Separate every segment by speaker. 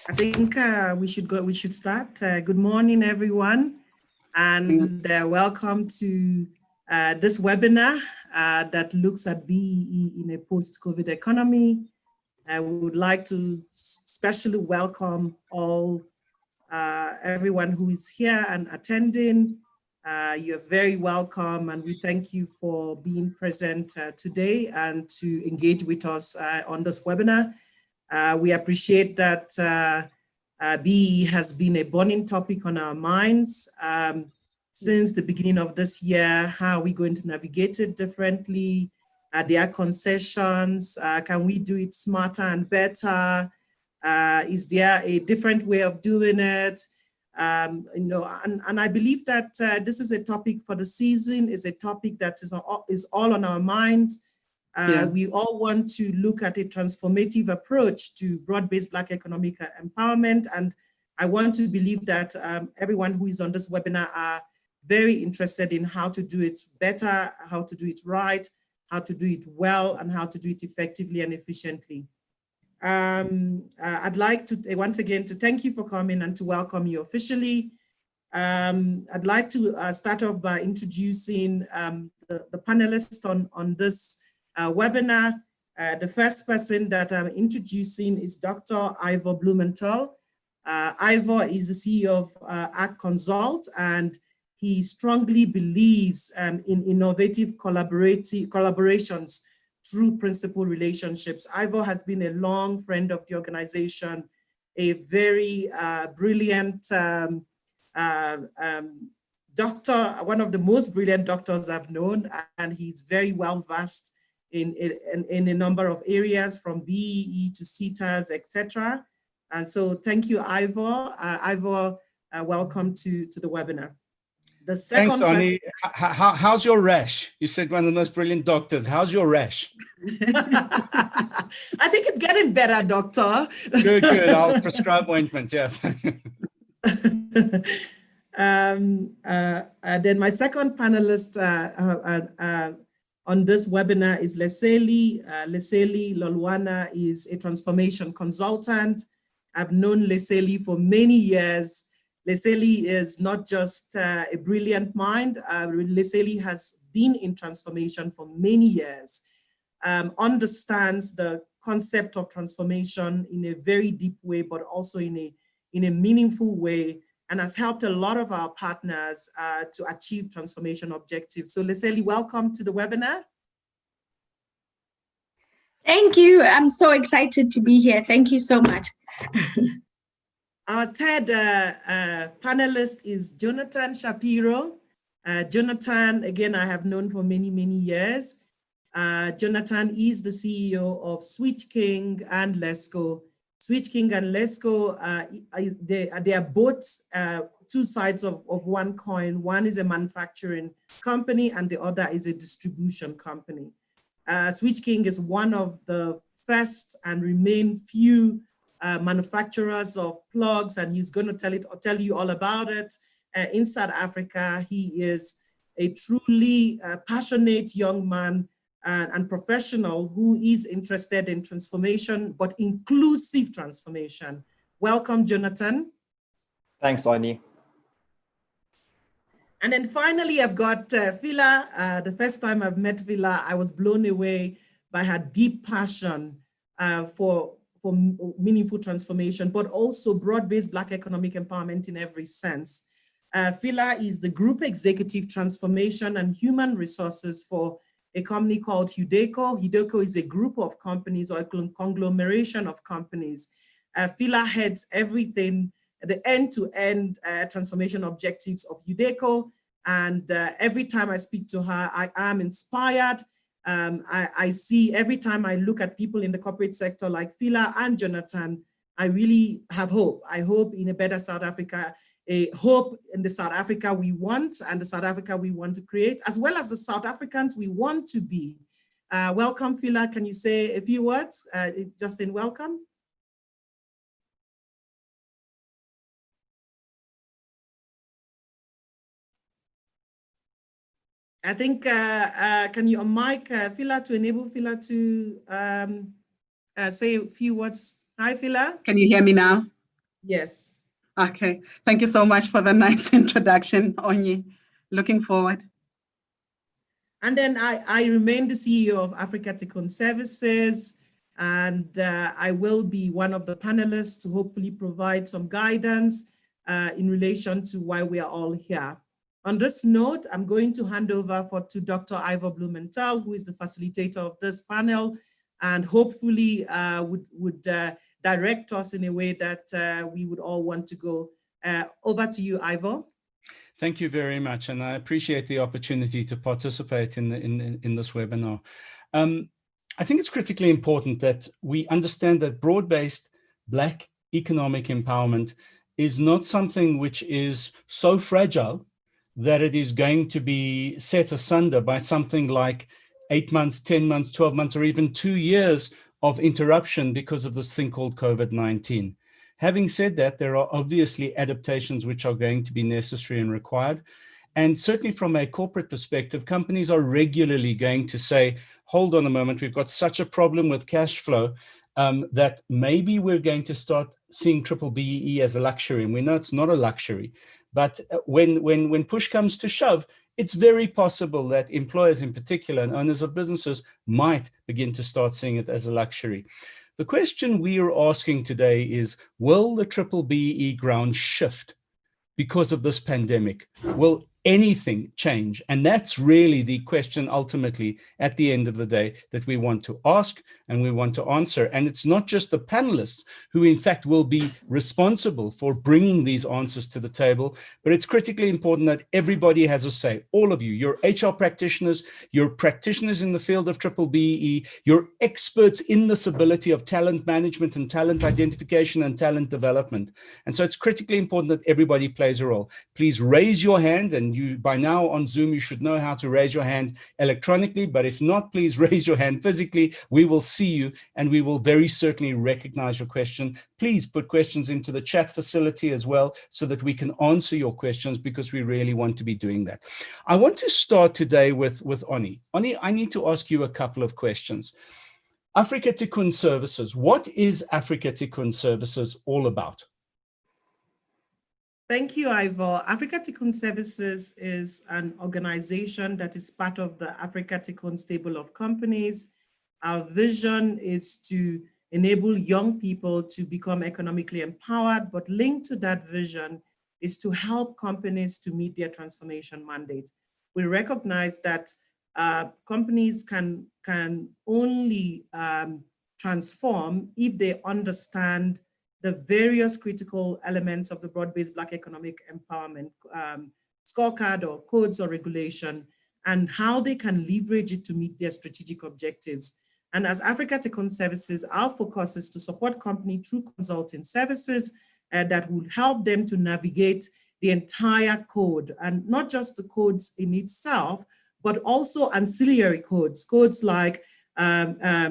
Speaker 1: I think we should start. Good morning, everyone, and welcome to this webinar that looks at BEE in a post-COVID economy. I would like to especially welcome everyone who is here and attending. You're very welcome, and we thank you for being present today and to engage with us on this webinar. We appreciate that BEE has been a burning topic on our minds since the beginning of this year. How are we going to navigate it differently? Are there concessions? Can we do it smarter and better? Is there a different way of doing it? And I believe that this is a topic for the season, is a topic that is all on our minds. We all want to look at a transformative approach to broad-based Black economic empowerment. And I want to believe that everyone who is on this webinar are very interested in how to do it better, how to do it right, how to do it well, and how to do it effectively and efficiently. I'd like to, once again, to thank you for coming and to welcome you officially. I'd like to start off by introducing the panelists on this webinar. The first person that I'm introducing is Dr. Ivor Blumenthal. Ivor is the CEO of ACT Consult, and he strongly believes in innovative collaborations through principal relationships. Ivor has been a long friend of the organization, a very brilliant doctor, one of the most brilliant doctors I've known, and he's very well versed in a number of areas, from BEE to CETAs, etc. And so thank you, Ivor. Ivor, welcome to the webinar. The second
Speaker 2: Thanks, Donnie. How's your rash? You said one of the most brilliant doctors. How's your rash?
Speaker 1: I think it's getting better, doctor.
Speaker 2: Good, good. I'll prescribe ointment, yeah.
Speaker 1: Then my second panelist on this webinar is Leseli. Leseli Lolwana is a transformation consultant. I've known Leseli for many years. Leseli is not just a brilliant mind. Leseli has been in transformation for many years, understands the concept of transformation in a very deep way, but also in a meaningful way, and has helped a lot of our partners to achieve transformation objectives. So Leseli, welcome to the webinar.
Speaker 3: Thank you. I'm so excited to be here. Thank you so much.
Speaker 1: Our third panelist is Jonathan Shapiro. Jonathan, again, I have known for many, many years. Jonathan is the CEO of Switch King and Lesco. Switch King and Lesco, they are both two sides of one coin. One is a manufacturing company and the other is a distribution company. Switch King is one of the first and remain few manufacturers of plugs, and he's going to tell you all about it. In South Africa, he is a truly passionate young man and professional who is interested in transformation, but inclusive transformation. Welcome, Jonathan.
Speaker 4: Thanks, Donnie.
Speaker 1: And then finally, I've got Phila. The first time I've met Phila, I was blown away by her deep passion for meaningful transformation, but also broad-based Black economic empowerment in every sense. Phila is the Group Executive Transformation and Human Resources for a company called Hudeco. Hudeco is a group of companies or a conglomeration of companies. Phila heads everything, the end-to-end transformation objectives of Hudeco. And every time I speak to her, I am inspired. I see every time I look at people in the corporate sector like Phila and Jonathan, I really have hope. I hope in a better South Africa, a hope in the South Africa we want and the South Africa we want to create, as well as the South Africans we want to be. Welcome, Phila. Can you say a few words? Justin, welcome. I think, can you unmic Phila to enable Phila to say a few words? Hi, Phila.
Speaker 5: Can you hear me now?
Speaker 1: Yes.
Speaker 5: Okay, thank you so much for the nice introduction, Onyi. Looking forward.
Speaker 1: And then I remain the CEO of Africa Tikkun Services, and I will be one of the panelists to hopefully provide some guidance in relation to why we are all here. On this note, I'm going to hand over to Dr. Ivor Blumenthal, who is the facilitator of this panel, and hopefully would direct us in a way that we would all want to go. Over to you, Ivor.
Speaker 2: Thank you very much, and I appreciate the opportunity to participate in this webinar. I think it's critically important that we understand that broad-based Black economic empowerment is not something which is so fragile that it is going to be set asunder by something like 8 months, 10 months, 12 months, or even 2 years of interruption because of this thing called COVID-19. Having said that, there are obviously adaptations which are going to be necessary and required. And certainly from a corporate perspective, companies are regularly going to say, hold on a moment, we've got such a problem with cash flow that maybe we're going to start seeing BBEE as a luxury. And we know it's not a luxury. But when push comes to shove, it's very possible that employers in particular and owners of businesses might begin to start seeing it as a luxury. The question we are asking today is, will the BBEE ground shift because of this pandemic? Will anything change? And that's really the question ultimately at the end of the day that we want to ask and we want to answer. And it's not just the panelists who in fact will be responsible for bringing these answers to the table, but it's critically important that everybody has a say. All of you, you're HR practitioners, you're practitioners in the field of BBEE, you're experts in this ability of talent management and talent identification and talent development. And so it's critically important that everybody plays a role. Please raise your hand, and you by now on Zoom, you should know how to raise your hand electronically, but if not, please raise your hand physically. We will see you and we will very certainly recognize your question. Please put questions into the chat facility as well so that we can answer your questions, because we really want to be doing that. I want to start today with Oni. Oni, I need to ask you a couple of questions. Africa Tikkun Services, what is Africa Tikkun Services all about?
Speaker 1: Thank you, Ivor. Africa Tikkun Services is an organization that is part of the Africa Tikkun stable of companies. Our vision is to enable young people to become economically empowered, but linked to that vision is to help companies to meet their transformation mandate. We recognize that companies can only transform if they understand the various critical elements of the broad-based Black economic empowerment scorecard or codes or regulation, and how they can leverage it to meet their strategic objectives. And as Africa Tikkun Services, our focus is to support companies through consulting services that will help them to navigate the entire code, and not just the codes in itself, but also ancillary codes, codes like the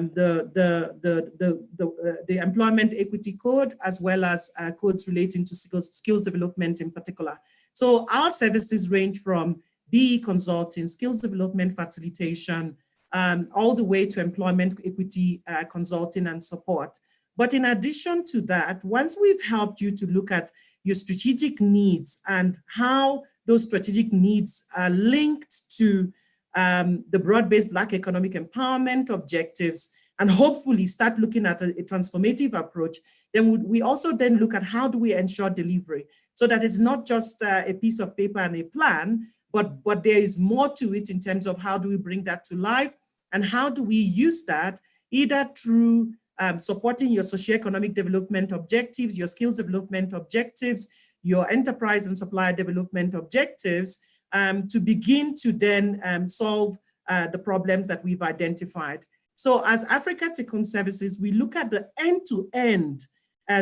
Speaker 1: Employment Equity Code, as well as codes relating to skills development in particular. So our services range from BE consulting, skills development facilitation, all the way to employment equity consulting and support. But in addition to that, once we've helped you to look at your strategic needs and how those strategic needs are linked to the broad-based Black economic empowerment objectives, and hopefully start looking at a transformative approach, then we also then look at how do we ensure delivery, so that it's not just a piece of paper and a plan, but there is more to it in terms of how do we bring that to life, and how do we use that either through supporting your socioeconomic development objectives, your skills development objectives, your enterprise and supplier development objectives, to begin to then solve the problems that we've identified. So as Africa Tikkun Services, we look at the end-to-end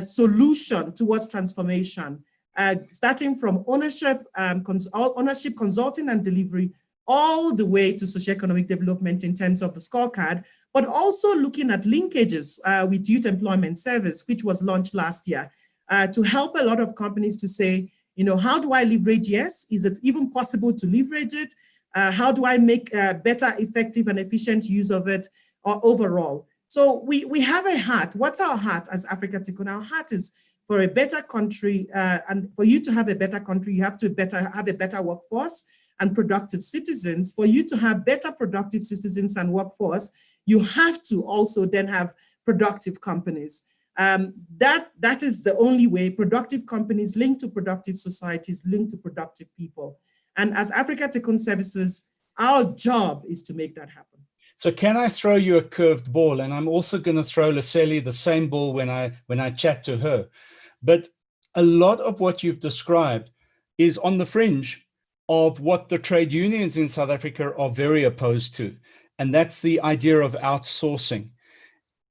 Speaker 1: solution towards transformation, starting from ownership, consulting and delivery, all the way to socioeconomic development in terms of the scorecard, but also looking at linkages with Youth Employment Service, which was launched last year, to help a lot of companies to say, you know, how do I leverage? Yes, is it even possible to leverage it? How do I make better, effective, and efficient use of it overall? So we have a heart. What's our heart as Africa Tikkun? Our heart is for a better country, and for you to have a better country, you have to have a better workforce and productive citizens. For you to have better productive citizens and workforce, you have to also then have productive companies. That is the only way. Productive companies linked to productive societies, linked to productive people. And as Africa Tech Services, our job is to make that happen.
Speaker 2: So can I throw you a curved ball? And I'm also going to throw Leslie the same ball when I chat to her. But a lot of what you've described is on the fringe of what the trade unions in South Africa are very opposed to. And that's the idea of outsourcing.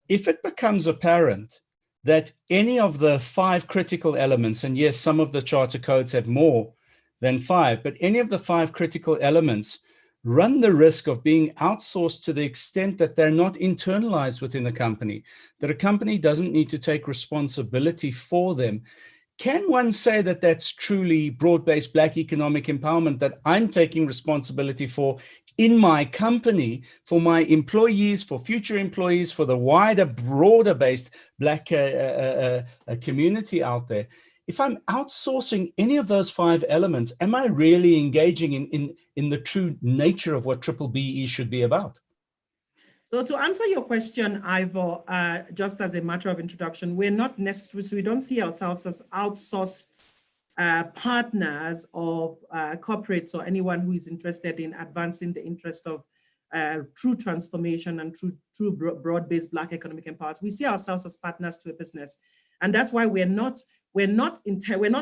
Speaker 2: If it becomes apparent that any of the 5 critical elements, and yes, some of the charter codes have more than 5, but any of the 5 critical elements run the risk of being outsourced to the extent that they're not internalized within a company, that a company doesn't need to take responsibility for them. Can one say that that's truly broad-based Black economic empowerment, that I'm taking responsibility for in my company, for my employees, for future employees, for the wider, broader-based Black community out there? If I'm outsourcing any of those 5 elements, am I really engaging in the true nature of what BBEE should be about?
Speaker 1: So to answer your question, Ivor, just as a matter of introduction, we're not necessarily, so we don't see ourselves as outsourced partners of corporates or anyone who is interested in advancing the interest of true transformation and true broad-based Black economic empowerment. We see ourselves as partners to a business. And that's why we're not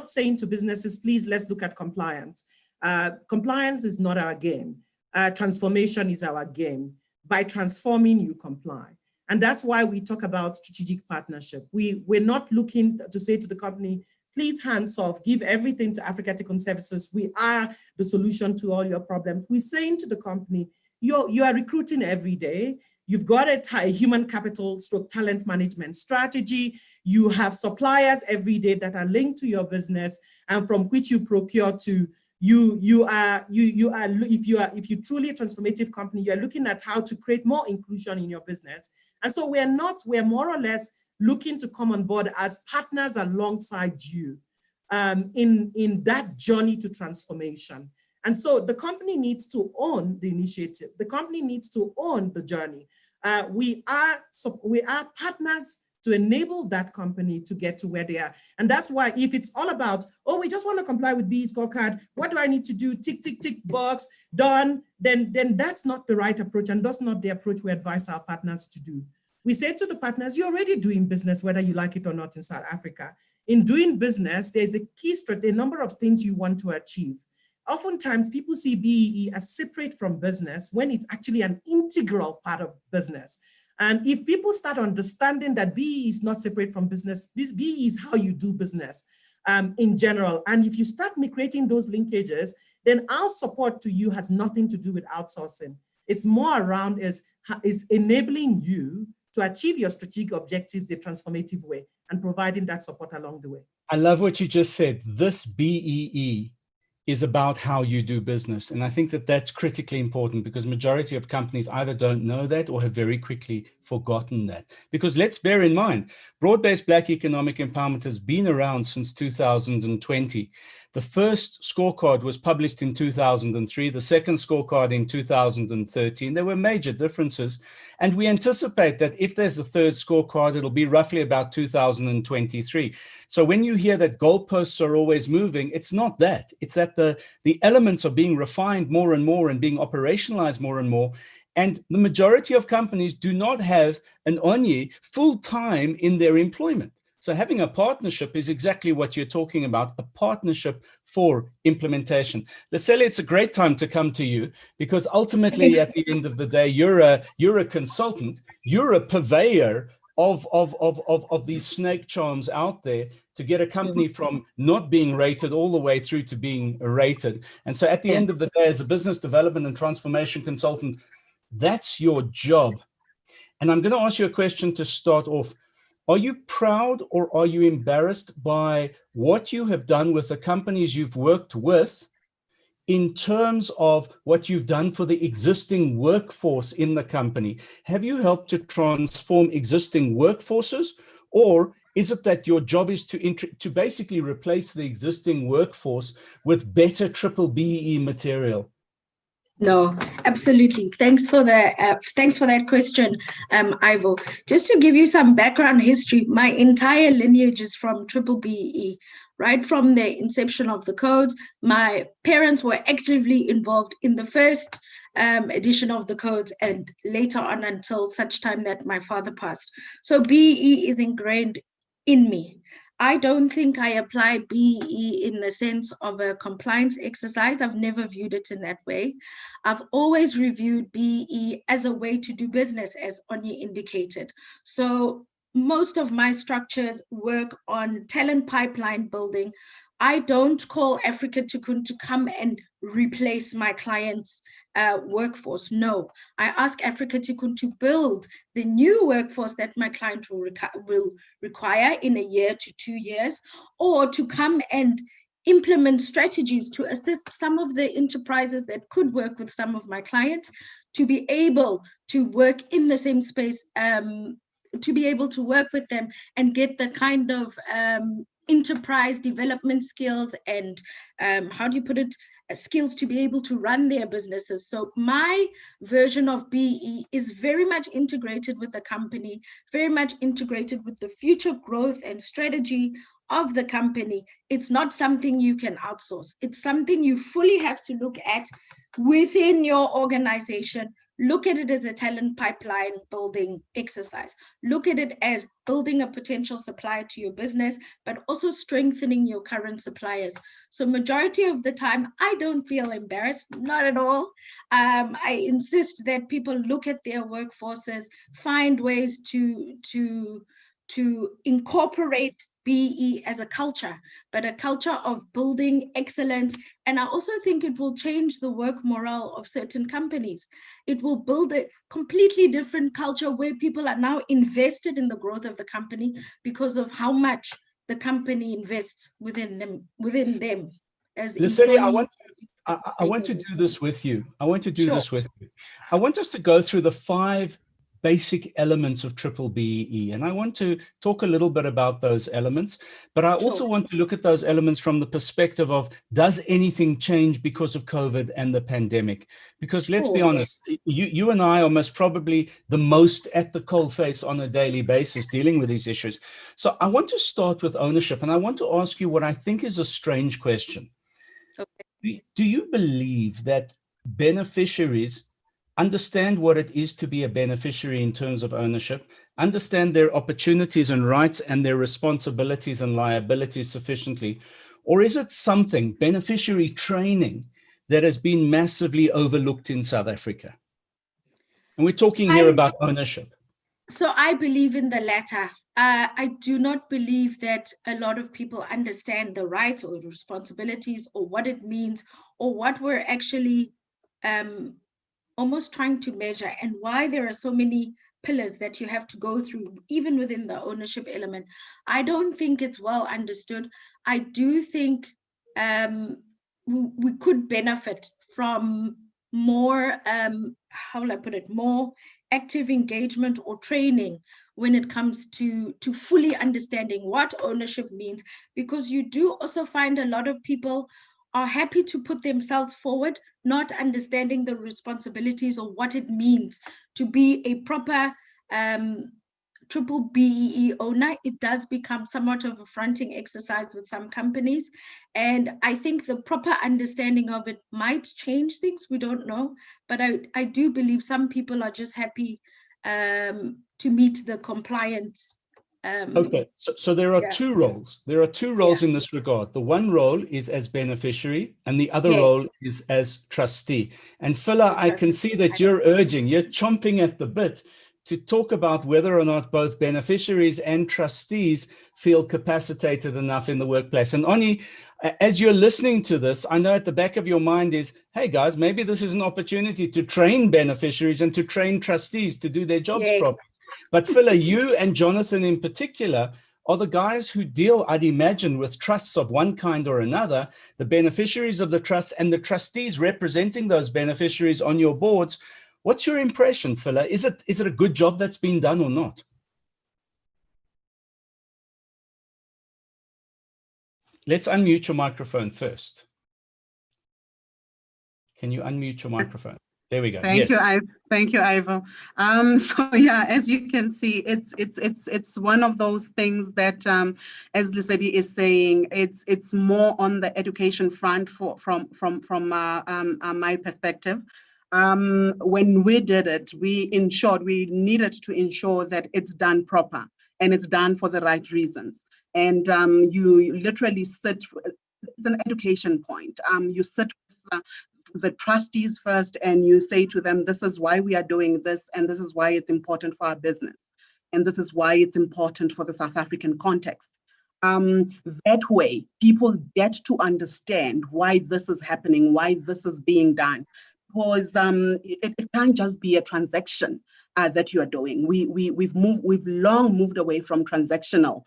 Speaker 1: saying to businesses, please, let's look at compliance. Compliance is not our game. Transformation is our game. By transforming, you comply. And that's why we talk about strategic partnership. We're not looking to say to the company, please hands off, give everything to Africa Tech Services. We are the solution to all your problems. We're saying to the company, you are recruiting every day. You've got a human capital / talent management strategy. You have suppliers every day that are linked to your business and from which you procure to. If you're truly a transformative company, you're looking at how to create more inclusion in your business. And so we're more or less looking to come on board as partners alongside you in that journey to transformation. And so the company needs to own the initiative. The company needs to own the journey. We are partners to enable that company to get to where they are. And that's why if it's all about, oh, we just want to comply with BEE scorecard, what do I need to do? Tick, tick, tick, box, done. Then that's not the right approach, and that's not the approach we advise our partners to do. We say to the partners, you're already doing business, whether you like it or not in South Africa. In doing business, there's a key strategy, a number of things you want to achieve. Oftentimes people see BEE as separate from business when it's actually an integral part of business. And if people start understanding that BEE is not separate from business, this BEE is how you do business in general. And if you start creating those linkages, then our support to you has nothing to do with outsourcing. It's more around is enabling you to achieve your strategic objectives the transformative way and providing that support along the way.
Speaker 2: I love what you just said. This BEE is about how you do business. And I think that that's critically important because majority of companies either don't know that or have very quickly forgotten that. Because let's bear in mind, broad-based Black economic empowerment has been around since 2020. The first scorecard was published in 2003, the second scorecard in 2013. There were major differences. And we anticipate that if there's a third scorecard, it'll be roughly about 2023. So when you hear that goalposts are always moving, it's not that. It's that the elements are being refined more and more and being operationalized more and more. And the majority of companies do not have an Onye full-time in their employment. So having a partnership is exactly what you're talking about, a partnership for implementation. Leslie, it's a great time to come to you because ultimately at the end of the day, you're a consultant, you're a purveyor of these snake charms out there to get a company from not being rated all the way through to being rated. And so at the end of the day, as a business development and transformation consultant, that's your job. And I'm going to ask you a question to start off. Are you proud or are you embarrassed by what you have done with the companies you've worked with in terms of what you've done for the existing workforce in the company? Have you helped to transform existing workforces, or is it that your job is to basically replace the existing workforce with better triple BEE material?
Speaker 3: No, absolutely. Thanks for that question, Ivo. Just to give you some background history, my entire lineage is from triple BEE. Right from the inception of the codes, my parents were actively involved in the first edition of the codes, and later on until such time that my father passed. So BEE is ingrained in me. I don't think I apply BEE in the sense of a compliance exercise. I've never viewed it in that way. I've always reviewed BEE as a way to do business, as Onyi indicated. So most of my structures work on talent pipeline building. I don't call Africa Tikkun to come and replace my clients' workforce. No, I ask Africa Tikkun to build the new workforce that my client will require in a year to 2 years, or to come and implement strategies to assist some of the enterprises that could work with some of my clients to be able to work in the same space, to be able to work with them and get the kind of enterprise development skills and how do you put it, skills to be able to run their businesses. So my version of BEE is very much integrated with the company, very much integrated with the future growth and strategy of the company. It's not something you can outsource. It's something you fully have to look at within your organization. Look at it as a talent pipeline building exercise. Look at it as building a potential supplier to your business, but also strengthening your current suppliers. So majority of the time, I don't feel embarrassed, not at all. I insist that people look at their workforces, find ways to incorporate BEE as a culture, but a culture of building excellence. And I also think it will change the work morale of certain companies. It will build a completely different culture where people are now invested in the growth of the company because of how much the company invests within them as
Speaker 2: Leslie,
Speaker 3: employees.
Speaker 2: I want to do this with you. I want to do
Speaker 3: Sure.
Speaker 2: this with you. I want us to go through the 5 basic elements of triple BEE. And I want to talk a little bit about those elements, but I also
Speaker 3: Sure.
Speaker 2: want to look at those elements from the perspective of, does anything change because of COVID and the pandemic? Because let's be
Speaker 3: Sure.
Speaker 2: honest, you and I are most probably the most at the coalface on a daily basis dealing with these issues. So I want to start with ownership, and I want to ask you what I think is a strange question.
Speaker 3: Okay.
Speaker 2: Do you believe that beneficiaries understand what it is to be a beneficiary in terms of ownership, understand their opportunities and rights and their responsibilities and liabilities sufficiently? Or is it something, beneficiary training, that has been massively overlooked in South Africa? And we're talking here about ownership.
Speaker 3: So I believe in the latter. I do not believe that a lot of people understand the rights or responsibilities or what it means or what we're actually almost trying to measure, and why there are so many pillars that you have to go through, even within the ownership element. I don't think it's well understood. I do think we could benefit from more, how will I put it, more active engagement or training when it comes to fully understanding what ownership means, because you do also find a lot of people are happy to put themselves forward, not understanding the responsibilities or what it means to be a proper triple BEE owner. It does become somewhat of a fronting exercise with some companies. And I think the proper understanding of it might change things. We don't know. But I do believe some people are just happy to meet the compliance.
Speaker 2: Okay, so there are 2 roles. There are 2 roles in this regard. The one role is as beneficiary, and the other role is as trustee. And Phila, I can see that you're chomping at the bit to talk about whether or not both beneficiaries and trustees feel capacitated enough in the workplace. And Oni, as you're listening to this, I know at the back of your mind is, hey guys, maybe this is an opportunity to train beneficiaries and to train trustees to do their jobs properly. But Phila, you and Jonathan in particular are the guys who deal, I'd imagine, with trusts of one kind or another, the beneficiaries of the trust and the trustees representing those beneficiaries on your boards. What's your impression, Phila? Is it a good job that's been done or not? let's unmute your microphone first. Can you unmute your microphone? There we go.
Speaker 5: Thank you,
Speaker 2: Yes.
Speaker 5: thank you, Ivo. So yeah, as you can see, it's one of those things that, as Lisedi is saying, it's more on the education front from my perspective. When we did it, we needed to ensure that it's done proper and it's done for the right reasons. And you literally sit. It's an education point. You sit with the trustees first and you say to them, this is why we are doing this, and this is why it's important for our business, and this is why it's important for the South African context. That way, people get to understand why this is happening, why this is being done, because it can't just be a transaction that you are doing. We've long moved away from transactional,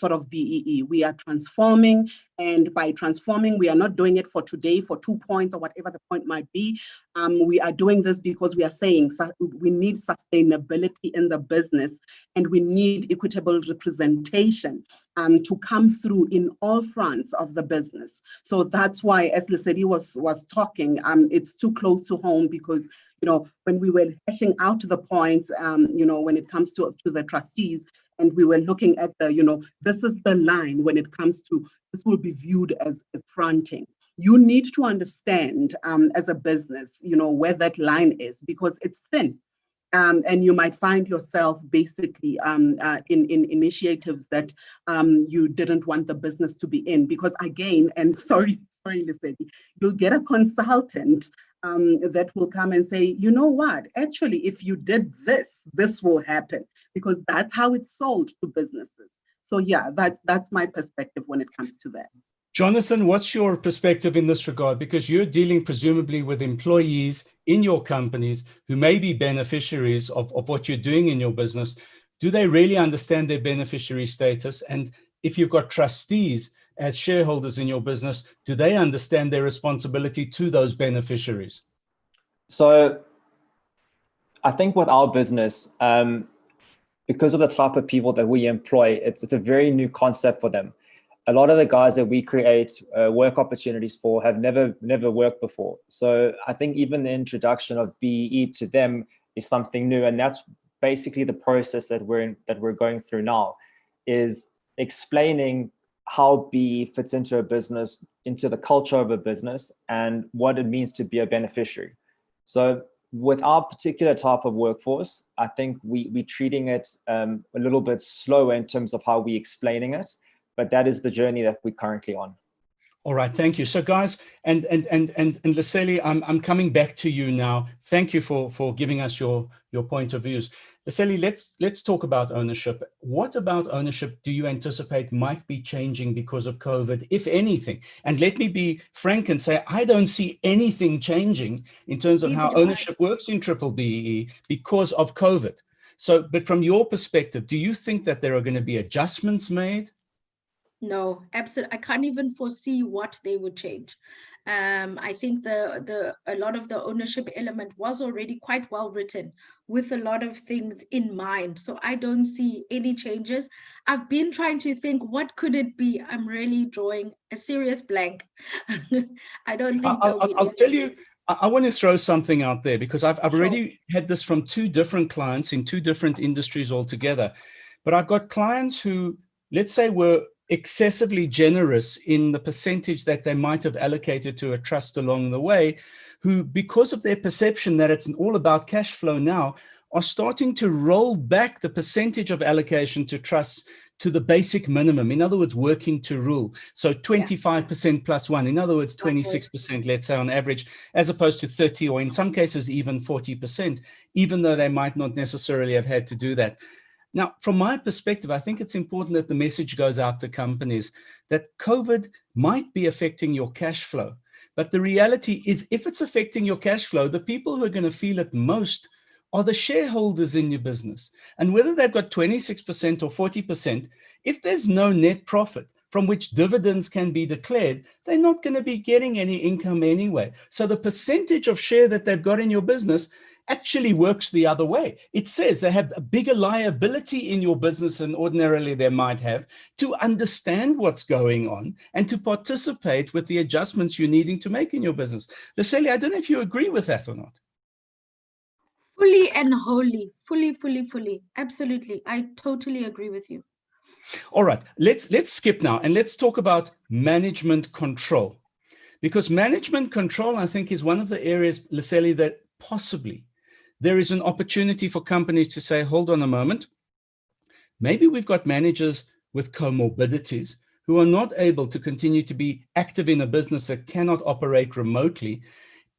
Speaker 5: sort of BEE. We are transforming, and by transforming, we are not doing it for today, for 2 points or whatever the point might be. We are doing this because we are saying we need sustainability in the business, and we need equitable representation to come through in all fronts of the business. So that's why, as Lesedi was talking, it's too close to home, because when we were hashing out the points, when it comes to the trustees, and we were looking at this is the line when it comes to, this will be viewed as fronting. You need to understand as a business, where that line is, because it's thin. And you might find yourself basically in initiatives that you didn't want the business to be in, because again, and sorry, Lisedi, you'll get a consultant that will come and say, you know what, actually, if you did this, this will happen, because that's how it's sold to businesses. So yeah, that's my perspective when it comes to that.
Speaker 2: Jonathan, what's your perspective in this regard? Because you're dealing presumably with employees in your companies who may be beneficiaries of what you're doing in your business. Do they really understand their beneficiary status? And if you've got trustees as shareholders in your business, do they understand their responsibility to those beneficiaries?
Speaker 4: So I think with our business, because of the type of people that we employ, it's a very new concept for them. A lot of the guys that we create work opportunities for have never worked before. So I think even the introduction of BEE to them is something new, and that's basically the process that we're going through now, is explaining how BEE fits into a business, into the culture of a business, and what it means to be a beneficiary. So with our particular type of workforce, I think we're treating it a little bit slower in terms of how we're explaining it. But that is the journey that we're currently on.
Speaker 2: All right, thank you. So guys, and Lesedi, I'm coming back to you now. Thank you for giving us your point of views. Lesedi, let's talk about ownership. What about ownership do you anticipate might be changing because of COVID, if anything? And let me be frank and say, I don't see anything changing in terms of how ownership works in BBEE because of COVID. So, but from your perspective, do you think that there are going to be adjustments made?
Speaker 3: No, absolutely. I can't even foresee what they would change. I think a lot of the ownership element was already quite well written with a lot of things in mind. So I don't see any changes. I've been trying to think, what could it be? I'm really drawing a serious blank. I don't think
Speaker 2: I'll tell you, I want to throw something out there, because I've already had this from 2 different clients in 2 different industries altogether. But I've got clients who, let's say, were excessively generous in the percentage that they might have allocated to a trust along the way, who, because of their perception that it's all about cash flow now, are starting to roll back the percentage of allocation to trusts to the basic minimum. In other words, working to rule. So 25% plus 1, in other words, 26%, let's say on average, as opposed to 30, or in some cases even 40%, even though they might not necessarily have had to do that. Now, from my perspective, I think it's important that the message goes out to companies that COVID might be affecting your cash flow. But the reality is, if it's affecting your cash flow, the people who are going to feel it most are the shareholders in your business. And whether they've got 26% or 40%, if there's no net profit from which dividends can be declared, they're not going to be getting any income anyway. So the percentage of share that they've got in your business actually works the other way. It says they have a bigger liability in your business than ordinarily they might have to understand what's going on and to participate with the adjustments you're needing to make in your business. Leslie, I don't know if you agree with that or not.
Speaker 3: Fully and wholly, fully. Absolutely. I totally agree with you.
Speaker 2: All right, let's skip now and let's talk about management control. Because management control, I think, is one of the areas, Leslie, that possibly there is an opportunity for companies to say, hold on a moment, maybe we've got managers with comorbidities who are not able to continue to be active in a business that cannot operate remotely.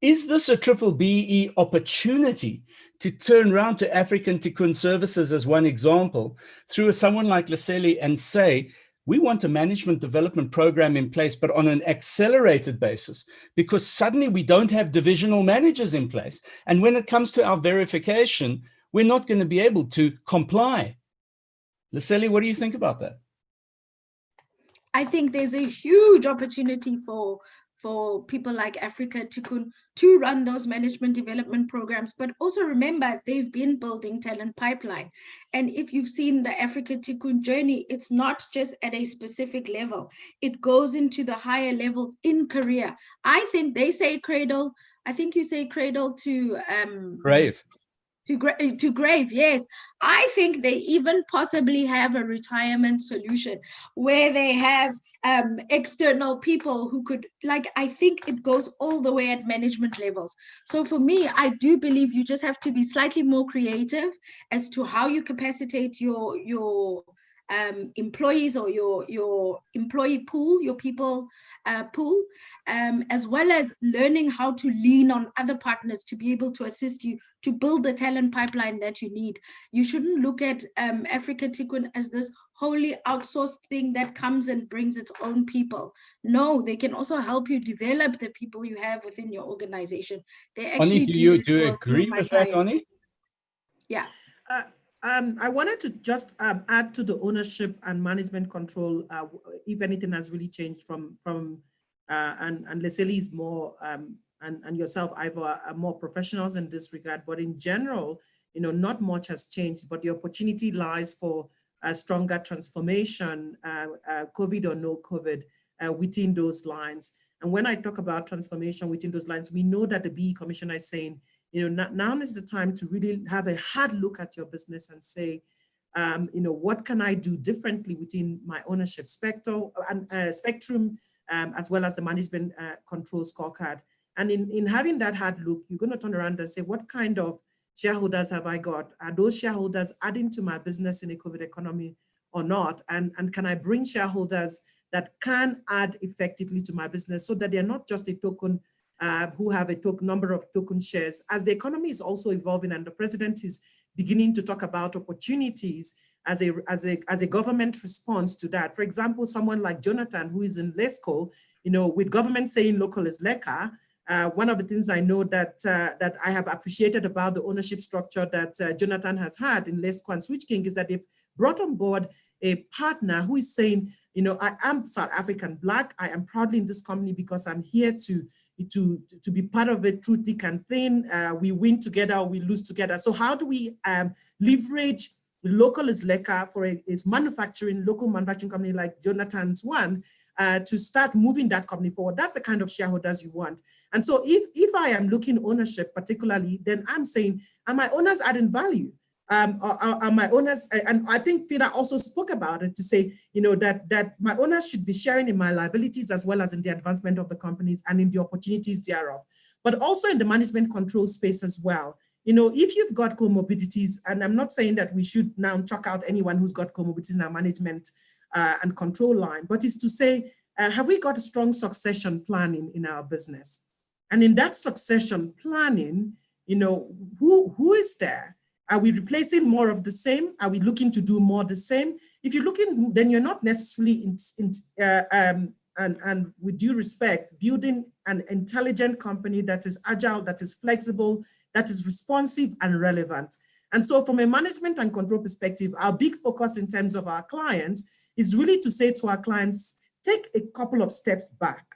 Speaker 2: Is this a BBEE opportunity to turn around to African Tikkun Services as one example through someone like Leslie and say, we want a management development program in place, but on an accelerated basis, because suddenly we don't have divisional managers in place. And when it comes to our verification, we're not going to be able to comply. Leslie, what do you think about that?
Speaker 3: I think there's a huge opportunity for people like Africa Tikkun to run those management development programs, but also remember they've been building talent pipeline. And if you've seen the Africa Tikkun journey, it's not just at a specific level. It goes into the higher levels in career. I think they say cradle. I think you say cradle to
Speaker 2: grave.
Speaker 3: To grave, yes. I think they even possibly have a retirement solution where they have external people who could, like, I think it goes all the way at management levels. So for me, I do believe you just have to be slightly more creative as to how you capacitate your employees or your employee pool, your people pool, as well as learning how to lean on other partners to be able to assist you to build the talent pipeline that you need. You shouldn't look at Africa Tikkun as this wholly outsourced thing that comes and brings its own people. No, they can also help you develop the people you have within your organization. They actually
Speaker 2: Ani, do you agree with that, Ani?
Speaker 3: Yeah.
Speaker 1: I wanted to just add to the ownership and management control, if anything has really changed from and Leslie is more, and yourself, Ivor, are more professionals in this regard. But in general, not much has changed, but the opportunity lies for a stronger transformation, COVID or no COVID, within those lines. And when I talk about transformation within those lines, we know that the BEE Commissioner is saying, now is the time to really have a hard look at your business and say, what can I do differently within my ownership spectrum, as well as the management control scorecard. And in having that hard look, you're going to turn around and say, what kind of shareholders have I got? Are those shareholders adding to my business in a COVID economy or not? And can I bring shareholders that can add effectively to my business so that they're not just a token who have a number of token shares? As the economy is also evolving and the president is beginning to talk about opportunities as a government response to that. For example, someone like Jonathan, who is in LESCO, with government saying local is LECA, one of the things I know that I have appreciated about the ownership structure that Jonathan has had in LESCO and Switch King is that they've brought on board a partner who is saying, I am South African Black. I am proudly in this company because I'm here to be part of it through thick and thin. We win together, we lose together. So how do we leverage local is LECA for a local manufacturing company like Jonathan's one to start moving that company forward? That's the kind of shareholders you want. And so if I am looking ownership particularly, then I'm saying, are my owners adding value? Are my owners, and I think Peter also spoke about it to say, that my owners should be sharing in my liabilities as well as in the advancement of the companies and in the opportunities thereof, but also in the management control space as well. If you've got comorbidities, and I'm not saying that we should now chuck out anyone who's got comorbidities in our management and control line, but it's to say, have we got a strong succession planning in our business? And in that succession planning, who is there? Are we replacing more of the same? Are we looking to do more the same? If you're looking, then you're not necessarily, and with due respect, building an intelligent company that is agile, that is flexible, that is responsive and relevant. And so from a management and control perspective, our big focus in terms of our clients is really to say to our clients, take a couple of steps back.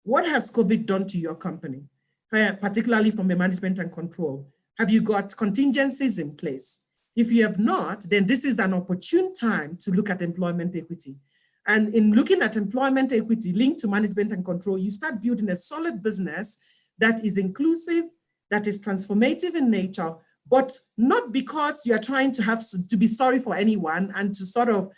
Speaker 1: What has COVID done to your company, particularly from a management and control? Have you got contingencies in place? If you have not, then this is an opportune time to look at employment equity. And in looking at employment equity linked to management and control, you start building a solid business that is inclusive, that is transformative in nature, but not because you're trying to be sorry for anyone and to sort of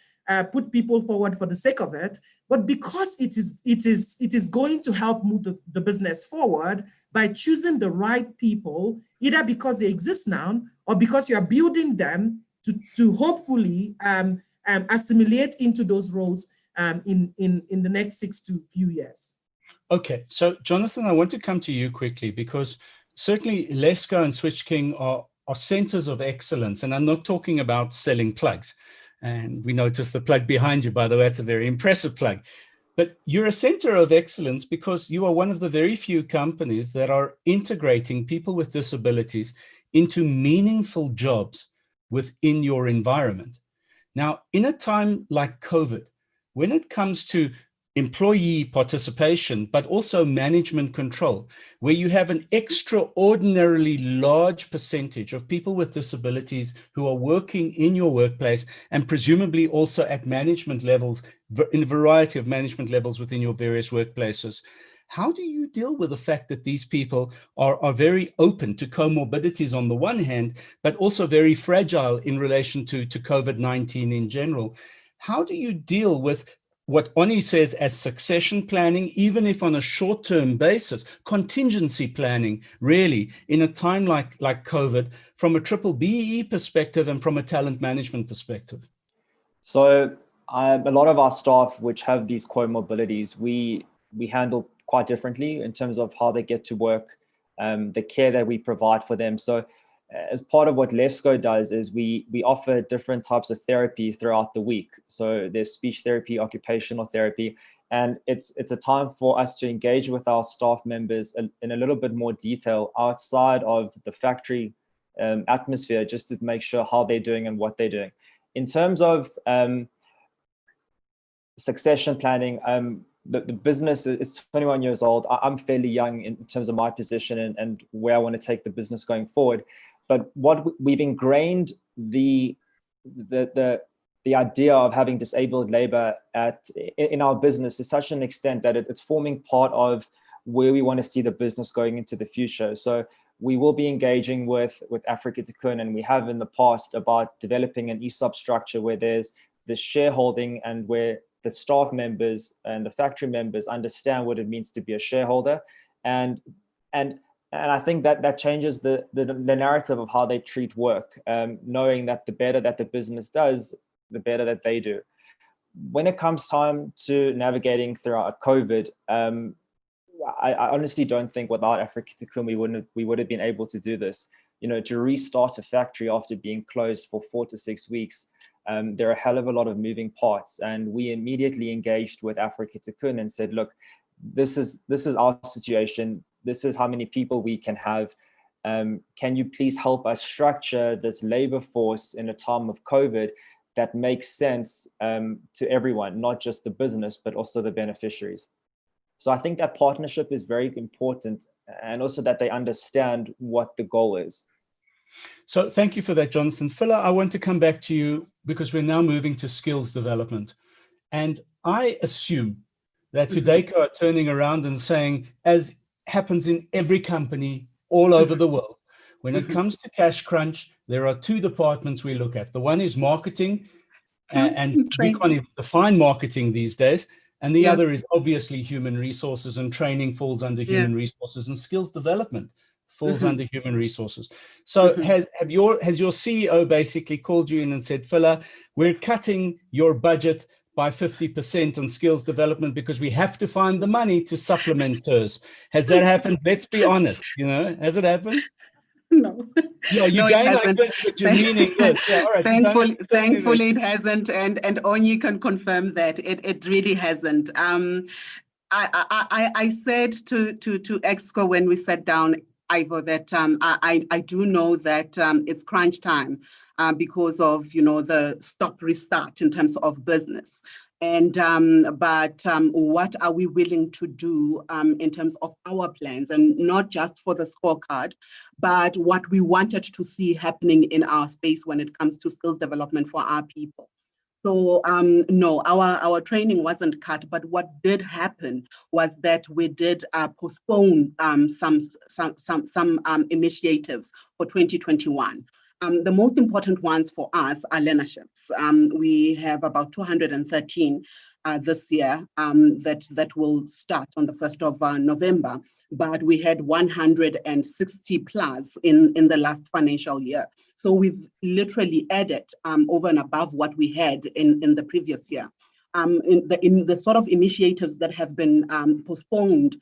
Speaker 1: put people forward for the sake of it, but because it is going to help move the business forward by choosing the right people, either because they exist now or because you are building them to hopefully assimilate into those roles in the next 6 to few years.
Speaker 2: Okay, so Jonathan, I want to come to you quickly because certainly Lesco and Switch King are centers of excellence, and I'm not talking about selling plugs. And we noticed the plug behind you, by the way, it's a very impressive plug. But you're a center of excellence because you are one of the very few companies that are integrating people with disabilities into meaningful jobs within your environment. Now, in a time like COVID, when it comes to employee participation, but also management control, where you have an extraordinarily large percentage of people with disabilities who are working in your workplace and presumably also at management levels, in a variety of management levels within your various workplaces. How do you deal with the fact that these people are very open to comorbidities on the one hand, but also very fragile in relation to COVID-19 in general? How do you deal with what Oni says as succession planning, even if on a short-term basis, contingency planning, really, in a time like COVID, from a BBEE perspective and from a talent management perspective?
Speaker 4: So a lot of our staff which have these comorbidities, we handle quite differently in terms of how they get to work, the care that we provide for them. So as part of what Lesco does is we offer different types of therapy throughout the week. So there's speech therapy, occupational therapy, and it's a time for us to engage with our staff members in a little bit more detail outside of the factory atmosphere, just to make sure how they're doing and what they're doing. In terms of succession planning, the business is 21 years old. I'm fairly young in terms of my position and where I want to take the business going forward. But what we've ingrained the idea of having disabled labor in our business to such an extent that it's forming part of where we want to see the business going into the future. So we will be engaging with Africa Tikkun, and we have in the past, about developing an ESOP structure where there's this shareholding and where the staff members and the factory members understand what it means to be a shareholder. And I think that changes the narrative of how they treat work, knowing that the better that the business does, the better that they do. When it comes time to navigating throughout COVID, I honestly don't think without Africa Tikkun we would have been able to do this. You know, to restart a factory after being closed for 4 to 6 weeks, there are a hell of a lot of moving parts, and we immediately engaged with Africa Tikkun and said, look, this is our situation. This is how many people we can have. Can you please help us structure this labor force in a time of COVID that makes sense to everyone, not just the business, but also the beneficiaries? So I think that partnership is very important, and also that they understand what the goal is.
Speaker 2: So thank you for that, Jonathan. Phila, I want to come back to you because we're now moving to skills development. And I assume that Tudeko are turning around and saying, as happens in every company all over the world, when it comes to cash crunch, there are 2 departments we look at. The one is marketing, and we can't even define marketing these days. And the other is obviously human resources, and training falls under human resources, and skills development falls under human resources. So has your CEO basically called you in and said, Phila, we're cutting your budget by 50% on skills development because we have to find the money to supplement TERS? Has that happened? Let's be honest, has it happened?
Speaker 5: No.
Speaker 2: No, you're going like this, but you're meaning good. Yeah, all right.
Speaker 5: Thankfully it hasn't, and Onyi can confirm that it really hasn't. I said to Exco when we sat down, Ivor, that I do know that it's crunch time because of, the stop restart in terms of business. And but what are we willing to do in terms of our plans, and not just for the scorecard, but what we wanted to see happening in our space when it comes to skills development for our people. So no, our training wasn't cut, but what did happen was that we did postpone some initiatives for 2021. The most important ones for us are learnerships. We have about 213 this year that will start on the 1st of November, but we had 160 plus in the last financial year. So we've literally added over and above what we had in the previous year. In the sort of initiatives that have been postponed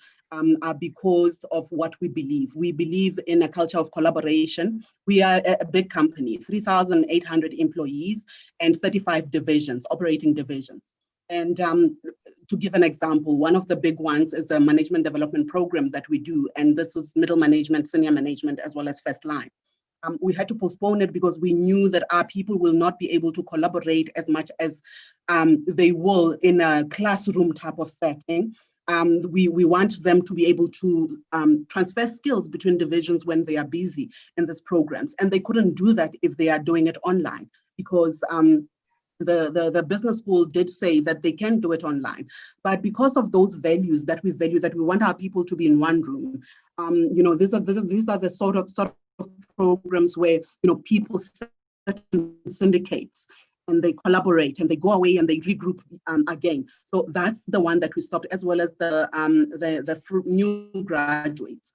Speaker 5: are because of what we believe. We believe in a culture of collaboration. We are a big company, 3,800 employees and 35 divisions, operating divisions. And to give an example, one of the big ones is a management development program that we do, and this is middle management, senior management, as well as first line. We had to postpone it because we knew that our people will not be able to collaborate as much as they will in a classroom type of setting. We want them to be able to transfer skills between divisions when they are busy in these programs. And they couldn't do that if they are doing it online, because the business school did say that they can do it online, but because of those values that we value, that we want our people to be in one room, these are the sort of programs where people set in syndicates and they collaborate and they go away and they regroup again. So that's the one that we stopped, as well as the new graduates.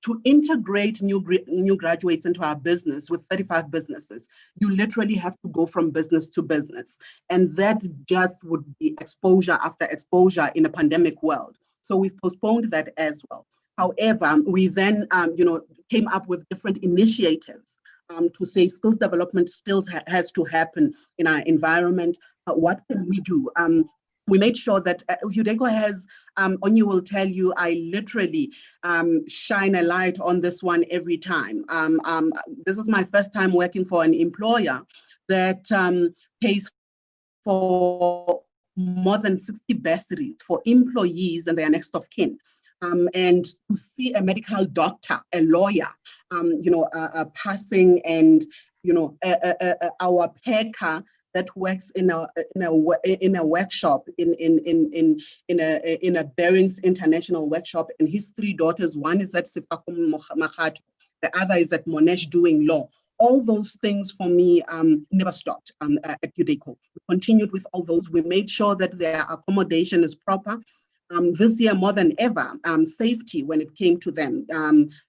Speaker 5: To integrate new graduates into our business with 35 businesses, you literally have to go from business to business. And that just would be exposure after exposure in a pandemic world. So we've postponed that as well. However, we then came up with different initiatives to say skills development still has to happen in our environment. What can we do? We made sure that UDECO has, Onyi will tell you, I literally shine a light on this one every time. This is my first time working for an employer that pays for more than 60 bursaries for employees and their next of kin. And to see a medical doctor, a lawyer, passing, and our PECA that works in a workshop in a Barings International workshop, and his three daughters. One is at Sifakum Mahatu, the other is at Monash doing law. All those things for me never stopped at UDECO. We continued with all those. We made sure that their accommodation is proper. This year more than ever, safety when it came to them.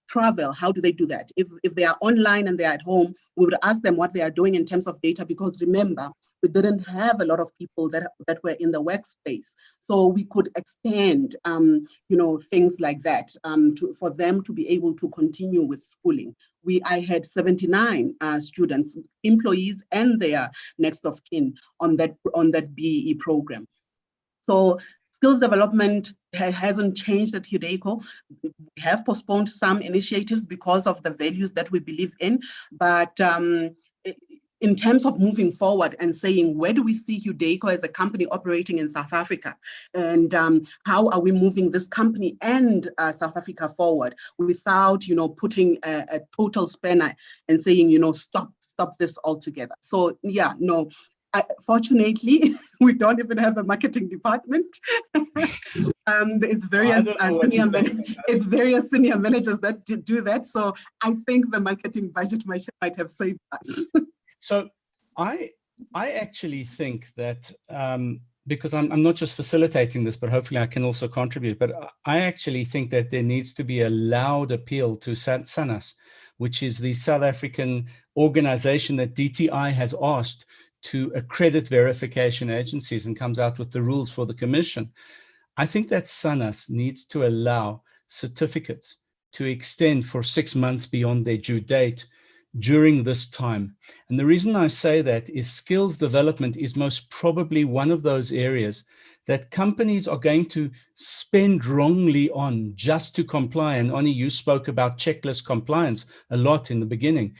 Speaker 5: Travel, how do they do that? If they are online and they are at home, we would ask them what they are doing in terms of data, because remember, we didn't have a lot of people that were in the workspace. So we could extend, things like that for them to be able to continue with schooling. I had 79 students, employees and their next of kin on that BEE program. So skills development hasn't changed at UDECO. We have postponed some initiatives because of the values that we believe in, but in terms of moving forward and saying, where do we see UDECO as a company operating in South Africa? And how are we moving this company and South Africa forward without, putting a total spanner and saying, stop this altogether. So yeah, no. Fortunately, we don't even have a marketing department. It's various senior managers that do that. So I think the marketing budget might have saved us.
Speaker 2: So I actually think that because I'm not just facilitating this, but hopefully I can also contribute. But I actually think that there needs to be a loud appeal to SANAS, which is the South African organization that DTI has asked to accredit verification agencies and comes out with the rules for the commission. I think that SANAS needs to allow certificates to extend for 6 months beyond their due date during this time. And the reason I say that is skills development is most probably one of those areas that companies are going to spend wrongly on just to comply. And Oni, you spoke about checklist compliance a lot in the beginning.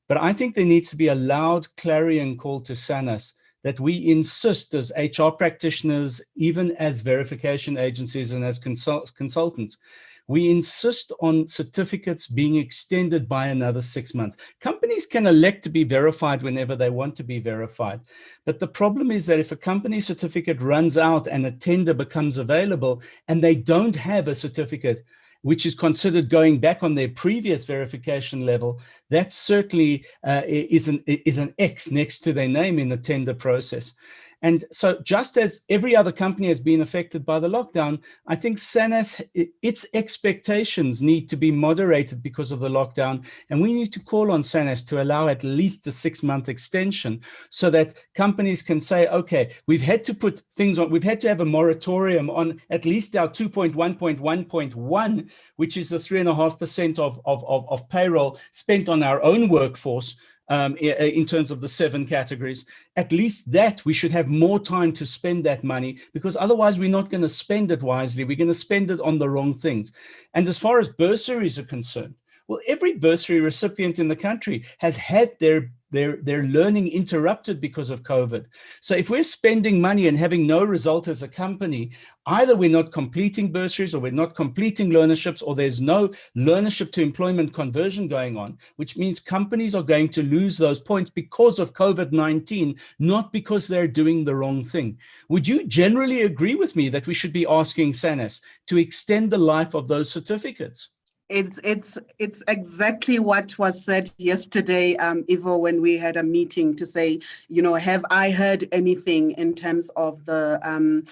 Speaker 2: But I think there needs to be a loud clarion call to SANAS that we insist as HR practitioners, even as verification agencies and as consultants, we insist on certificates being extended by another 6 months. Companies can elect to be verified whenever they want to be verified. But the problem is that if a company certificate runs out and a tender becomes available and they don't have a certificate which is considered going back on their previous verification level, that certainly is an X next to their name in the tender process. And so just as every other company has been affected by the lockdown, I think SANAS, its expectations need to be moderated because of the lockdown. And we need to call on SANAS to allow at least a 6-month extension so that companies can say, okay, we've had to put things on, we've had to have a moratorium on at least our 2.1.1.1, which is the 3.5% of payroll spent on our own workforce. In terms of the 7 categories, at least that we should have more time to spend that money, because otherwise we're not going to spend it wisely. We're going to spend it on the wrong things. And as far as bursaries are concerned, well, every bursary recipient in the country has had their learning interrupted because of COVID. So if we're spending money and having no result as a company, either we're not completing bursaries or we're not completing learnerships, or there's no learnership to employment conversion going on, which means companies are going to lose those points because of COVID-19, not because they're doing the wrong thing. Would you generally agree with me that we should be asking SANAS to extend the life of those certificates?
Speaker 5: It's exactly what was said yesterday, Ivo, when we had a meeting to say, have I heard anything in terms of the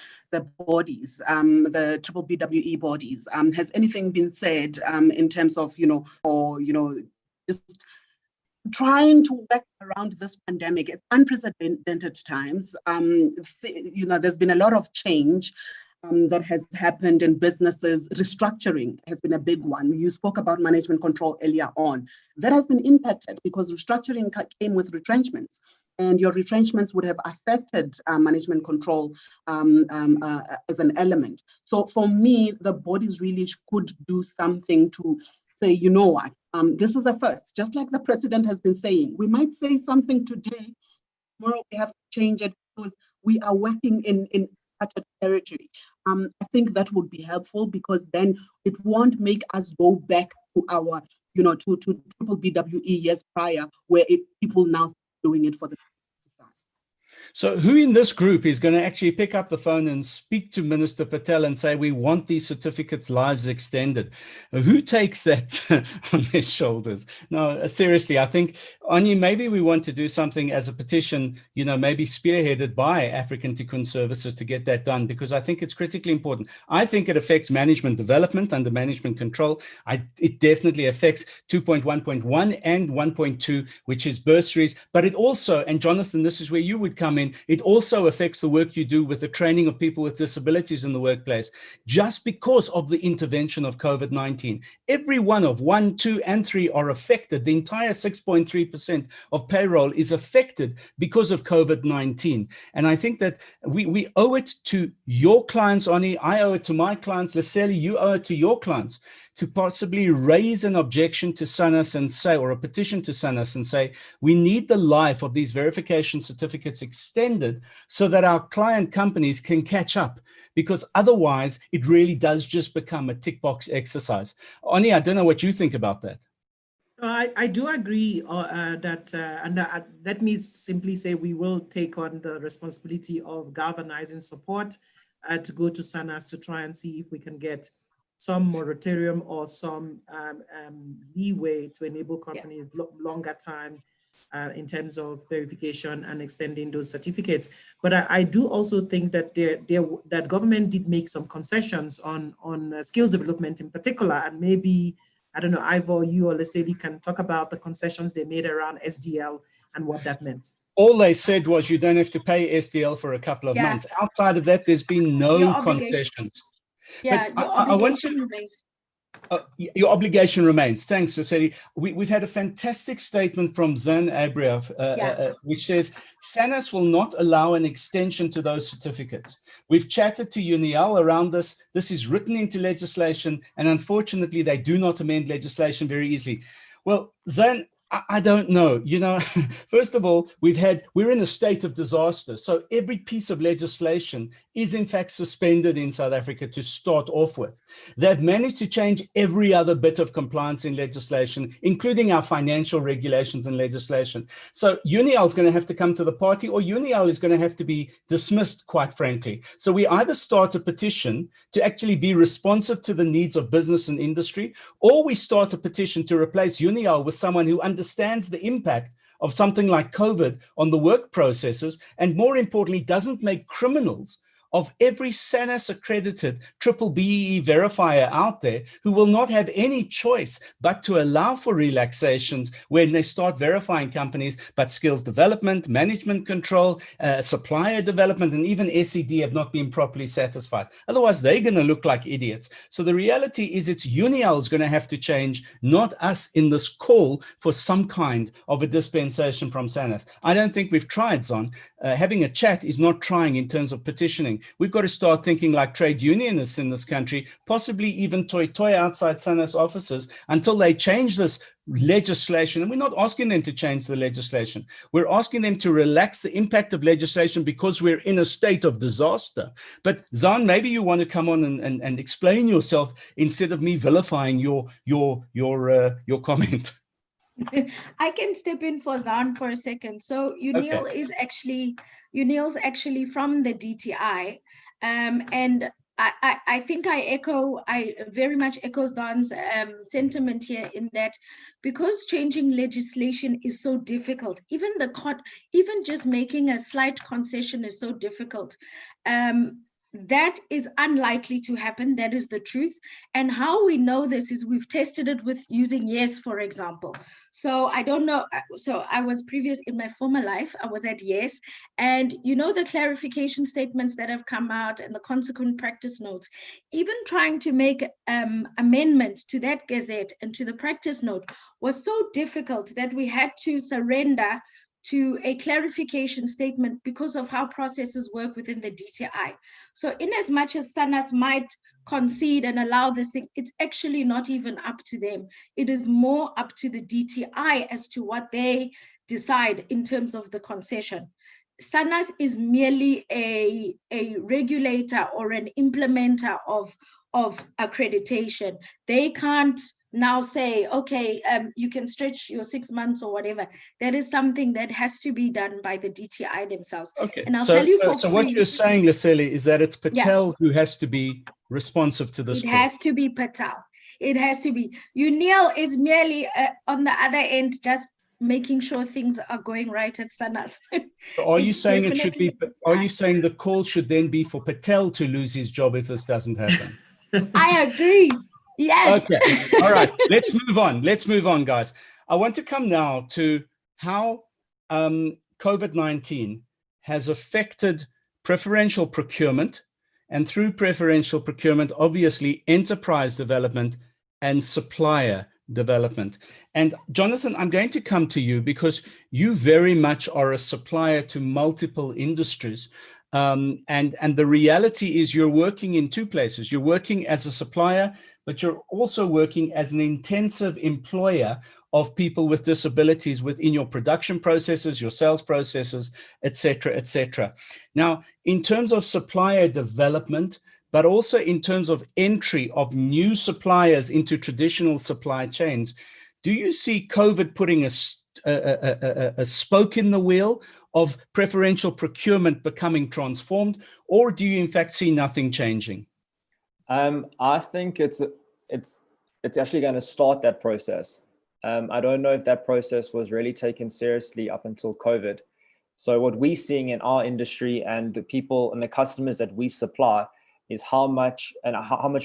Speaker 5: bodies, the BBEE bodies? Has anything been said in terms of, just trying to work around this pandemic? It's unprecedented times. There's been a lot of change that has happened in businesses. Restructuring has been a big one. You spoke about management control earlier on. That has been impacted because restructuring came with retrenchments, and your retrenchments would have affected management control as an element. So for me, the bodies really could do something to say, you know what, this is a first. Just like the president has been saying, we might say something today, tomorrow we have to change it because we are working in territory. I think that would be helpful, because then it won't make us go back to our, to BBEE years prior, where people now doing it for the society.
Speaker 2: So who in this group is going to actually pick up the phone and speak to Minister Patel and say, we want these certificates' lives extended? Who takes that on their shoulders? No, seriously, I think, Anya, maybe we want to do something as a petition, maybe spearheaded by African Tikkun Services to get that done, because I think it's critically important. I think it affects management development under management control. It definitely affects 2.1.1 and 1.2, which is bursaries, but it also, and Jonathan, this is where you would come in, it also affects the work you do with the training of people with disabilities in the workplace. Just because of the intervention of COVID-19, every one of 1, 2, and 3 are affected. The entire 6.3% of payroll is affected because of COVID-19. And I think that we owe it to your clients, Ani, I owe it to my clients, Leseli, you owe it to your clients, to possibly raise an objection to SANAS and say, or a petition to SANAS and say, we need the life of these verification certificates extended so that our client companies can catch up, because otherwise it really does just become a tick box exercise. Ani, I don't know what you think about that.
Speaker 1: I do agree that, and let me simply say we will take on the responsibility of galvanizing support to go to SANAS to try and see if we can get some moratorium or some leeway to enable companies longer time in terms of verification and extending those certificates. But I do also think that that government did make some concessions on skills development in particular, and maybe, I don't know, Ivor, you or Leseli can talk about the concessions they made around SDL and what that meant.
Speaker 2: All they said was you don't have to pay SDL for a couple of months. Outside of that, there's been no concessions.
Speaker 3: Yeah,
Speaker 2: but
Speaker 3: your obligation remains.
Speaker 2: Your obligation remains. Thanks, Cecily. We've had a fantastic statement from Zan Abriev, which says, SANAS will not allow an extension to those certificates. We've chatted to UNIL around this. This is written into legislation, and unfortunately, they do not amend legislation very easily. Well, Zan, I don't know. You know, first of all, we're in a state of disaster. So every piece of legislation is in fact suspended in South Africa to start off with. They've managed to change every other bit of compliance in legislation, including our financial regulations and legislation. So UNIL is going to have to come to the party, or UNIL is going to have to be dismissed, quite frankly. So we either start a petition to actually be responsive to the needs of business and industry, or we start a petition to replace UNIL with someone who understands the impact of something like COVID on the work processes, and more importantly, doesn't make criminals of every SANAS accredited BBEE verifier out there, who will not have any choice but to allow for relaxations when they start verifying companies, but skills development, management control, supplier development, and even SED have not been properly satisfied. Otherwise, they're going to look like idiots. So the reality is it's UNIL is going to have to change, not us in this call for some kind of a dispensation from SANAS. I don't think we've tried, Zon. Having a chat is not trying in terms of petitioning. We've got to start thinking like trade unionists in this country, possibly even toy outside SANAS offices, until they change this legislation. And we're not asking them to change the legislation. We're asking them to relax the impact of legislation because we're in a state of disaster. But Zan, maybe you want to come on and explain yourself instead of me vilifying your comment.
Speaker 3: I can step in for Zan for a second. So UNIL's actually from the DTI, and I think I very much echo Zan's sentiment here, in that because changing legislation is so difficult, even just making a slight concession is so difficult. That is unlikely to happen. That is the truth. And how we know this is we've tested it with using Yes, for example. So I don't know. So I was in my former life, I was at Yes. And you know, the clarification statements that have come out and the consequent practice notes, even trying to make amendment to that gazette and to the practice note was so difficult that we had to surrender to a clarification statement because of how processes work within the DTI. So in as much as SANAS might concede and allow this thing, it's actually not even up to them. It is more up to the DTI as to what they decide in terms of the concession. SANAS is merely a regulator or an implementer of accreditation. They can't now say, okay, you can stretch your 6 months or whatever. That is something that has to be done by the DTI themselves.
Speaker 2: Okay.
Speaker 3: And I'll tell you for
Speaker 2: so what you're saying, Leslie, is that it's Patel who has to be responsive to this.
Speaker 3: It has to be Patel. It has to be. UNIL is merely on the other end, just making sure things are going right at SANAS.
Speaker 2: So are you saying it should be? Are you saying the call should then be for Patel to lose his job if this doesn't happen?
Speaker 3: I agree. Yes.
Speaker 2: Okay. All right. Let's move on. Let's move on, guys. I want to come now to how COVID-19 has affected preferential procurement, and through preferential procurement, obviously, enterprise development and supplier development. And Jonathan, I'm going to come to you because you very much are a supplier to multiple industries. And the reality is you're working in two places. You're working as a supplier, but you're also working as an intensive employer of people with disabilities within your production processes, your sales processes, et cetera, et cetera. Now, in terms of supplier development, but also in terms of entry of new suppliers into traditional supply chains, do you see COVID putting a spoke in the wheel of preferential procurement becoming transformed, or do you in fact see nothing changing?
Speaker 4: I think it's actually going to start that process. I don't know if that process was really taken seriously up until COVID. So what we're seeing in our industry and the people and the customers that we supply is how much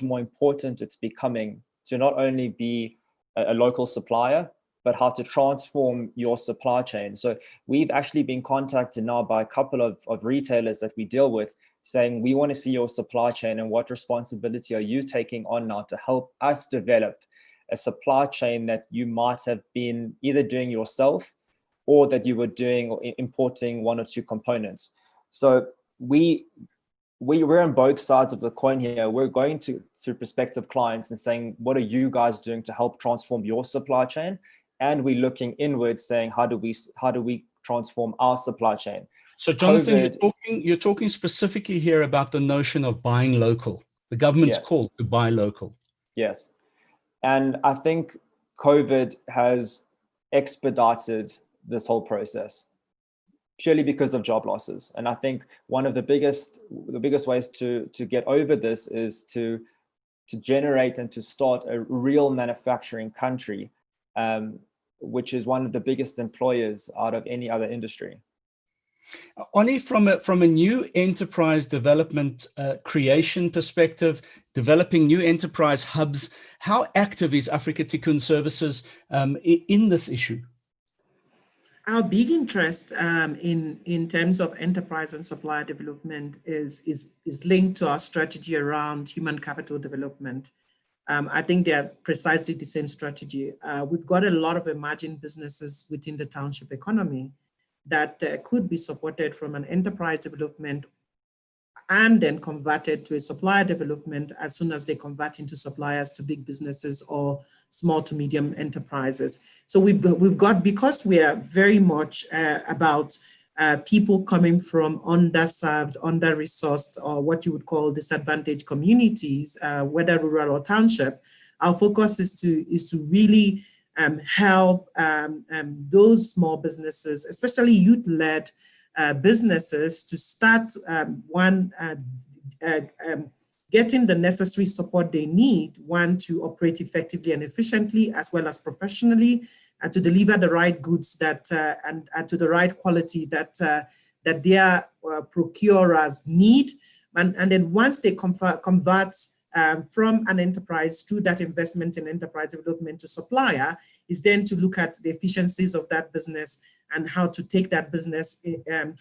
Speaker 4: more important it's becoming to not only be a local supplier, but how to transform your supply chain. So we've actually been contacted now by a couple of retailers that we deal with saying, we want to see your supply chain and what responsibility are you taking on now to help us develop a supply chain that you might have been either doing yourself or that you were doing or importing one or two components. So we're on both sides of the coin here. We're going to prospective clients and saying, what are you guys doing to help transform your supply chain? And we're looking inwards saying, how do we transform our supply chain?
Speaker 2: So Jonathan, you're talking specifically here about the notion of buying local, the government's call to buy local.
Speaker 4: Yes. And I think COVID has expedited this whole process purely because of job losses. And I think one of the biggest ways to get over this is to generate and to start a real manufacturing country, which is one of the biggest employers out of any other industry.
Speaker 2: Oni, from a new enterprise development creation perspective, developing new enterprise hubs, how active is Africa Tikkun Services in this issue?
Speaker 1: Our big interest in terms of enterprise and supplier development is linked to our strategy around human capital development. I think they are precisely the same strategy. We've got a lot of emerging businesses within the township economy that could be supported from an enterprise development and then converted to a supplier development as soon as they convert into suppliers to big businesses or small to medium enterprises. So we've got, because we are very much about people coming from underserved, under-resourced, or what you would call disadvantaged communities, whether rural or township, our focus is to really help those small businesses, especially youth-led businesses, to start getting the necessary support they need, one, to operate effectively and efficiently, as well as professionally, and to deliver the right goods that and to the right quality that their procurers need. And then once they convert from an enterprise through that investment in enterprise development to supplier, is then to look at the efficiencies of that business and how to take that business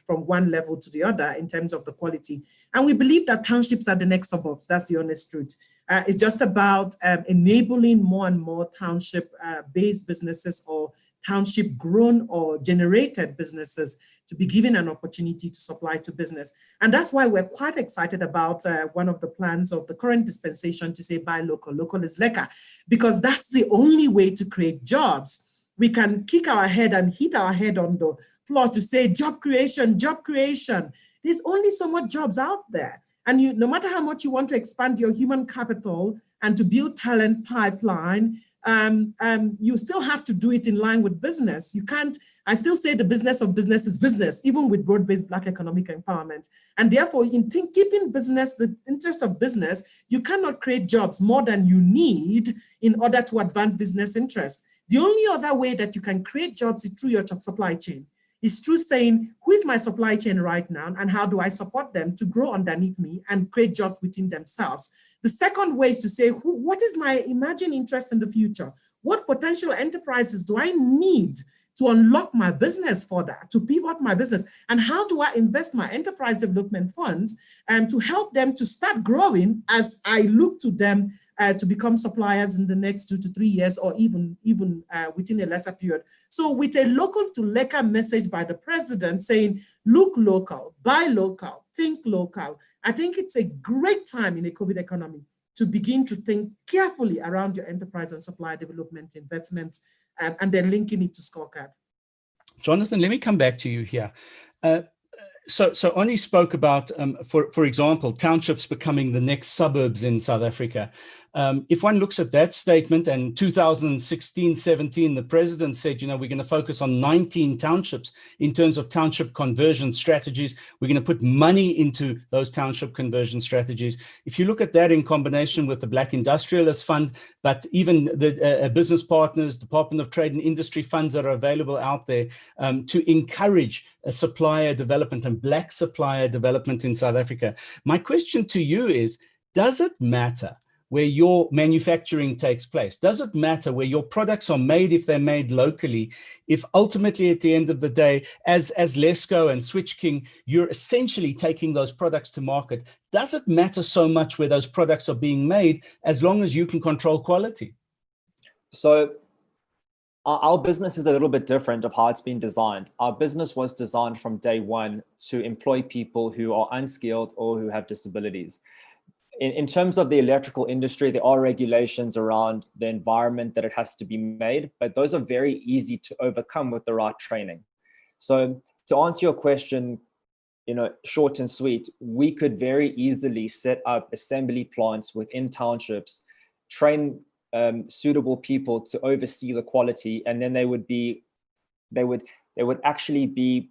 Speaker 1: from one level to the other in terms of the quality. And we believe that townships are the next suburbs. That's the honest truth. It's just about enabling more and more township-based businesses or township-grown or generated businesses to be given an opportunity to supply to business. And that's why we're quite excited about one of the plans of the current dispensation to say buy local. Local is lekker, because that's the only way to create jobs. We can kick our head and hit our head on the floor to say job creation, job creation. There's only so much jobs out there. And no matter how much you want to expand your human capital and to build talent pipeline, you still have to do it in line with business. You can't, I still say the business of business is business, even with broad-based Black economic empowerment. And therefore, in keeping business, the interest of business, you cannot create jobs more than you need in order to advance business interests. The only other way that you can create jobs is through your supply chain. It's through saying, who is my supply chain right now and how do I support them to grow underneath me and create jobs within themselves? The second way is to say, what is my emerging interest in the future? What potential enterprises do I need to unlock my business for that, to pivot my business? And how do I invest my enterprise development funds to help them to start growing as I look to them to become suppliers in the next 2 to 3 years, or even within a lesser period. So with a local to lekker message by the president saying, look local, buy local, think local, I think it's a great time in a COVID economy to begin to think carefully around your enterprise and supply development investments, and then linking it to scorecard.
Speaker 2: Jonathan, let me come back to you here. So Oni spoke about, for example, townships becoming the next suburbs in South Africa. If one looks at that statement, and 2016-17, the president said, we're going to focus on 19 townships in terms of township conversion strategies. We're going to put money into those township conversion strategies. If you look at that in combination with the Black Industrialist Fund, but even the business partners, Department of Trade and Industry funds that are available out there to encourage supplier development and Black supplier development in South Africa. My question to you is, does it matter where your manufacturing takes place? Does it matter where your products are made if they're made locally? If ultimately at the end of the day, as Lesco and Switch King, you're essentially taking those products to market, does it matter so much where those products are being made as long as you can control quality?
Speaker 4: So our business is a little bit different of how it's been designed. Our business was designed from day one to employ people who are unskilled or who have disabilities. In terms of the electrical industry, there are regulations around the environment that it has to be made, but those are very easy to overcome with the right training. So to answer your question, short and sweet, we could very easily set up assembly plants within townships, train suitable people to oversee the quality, and then they would actually be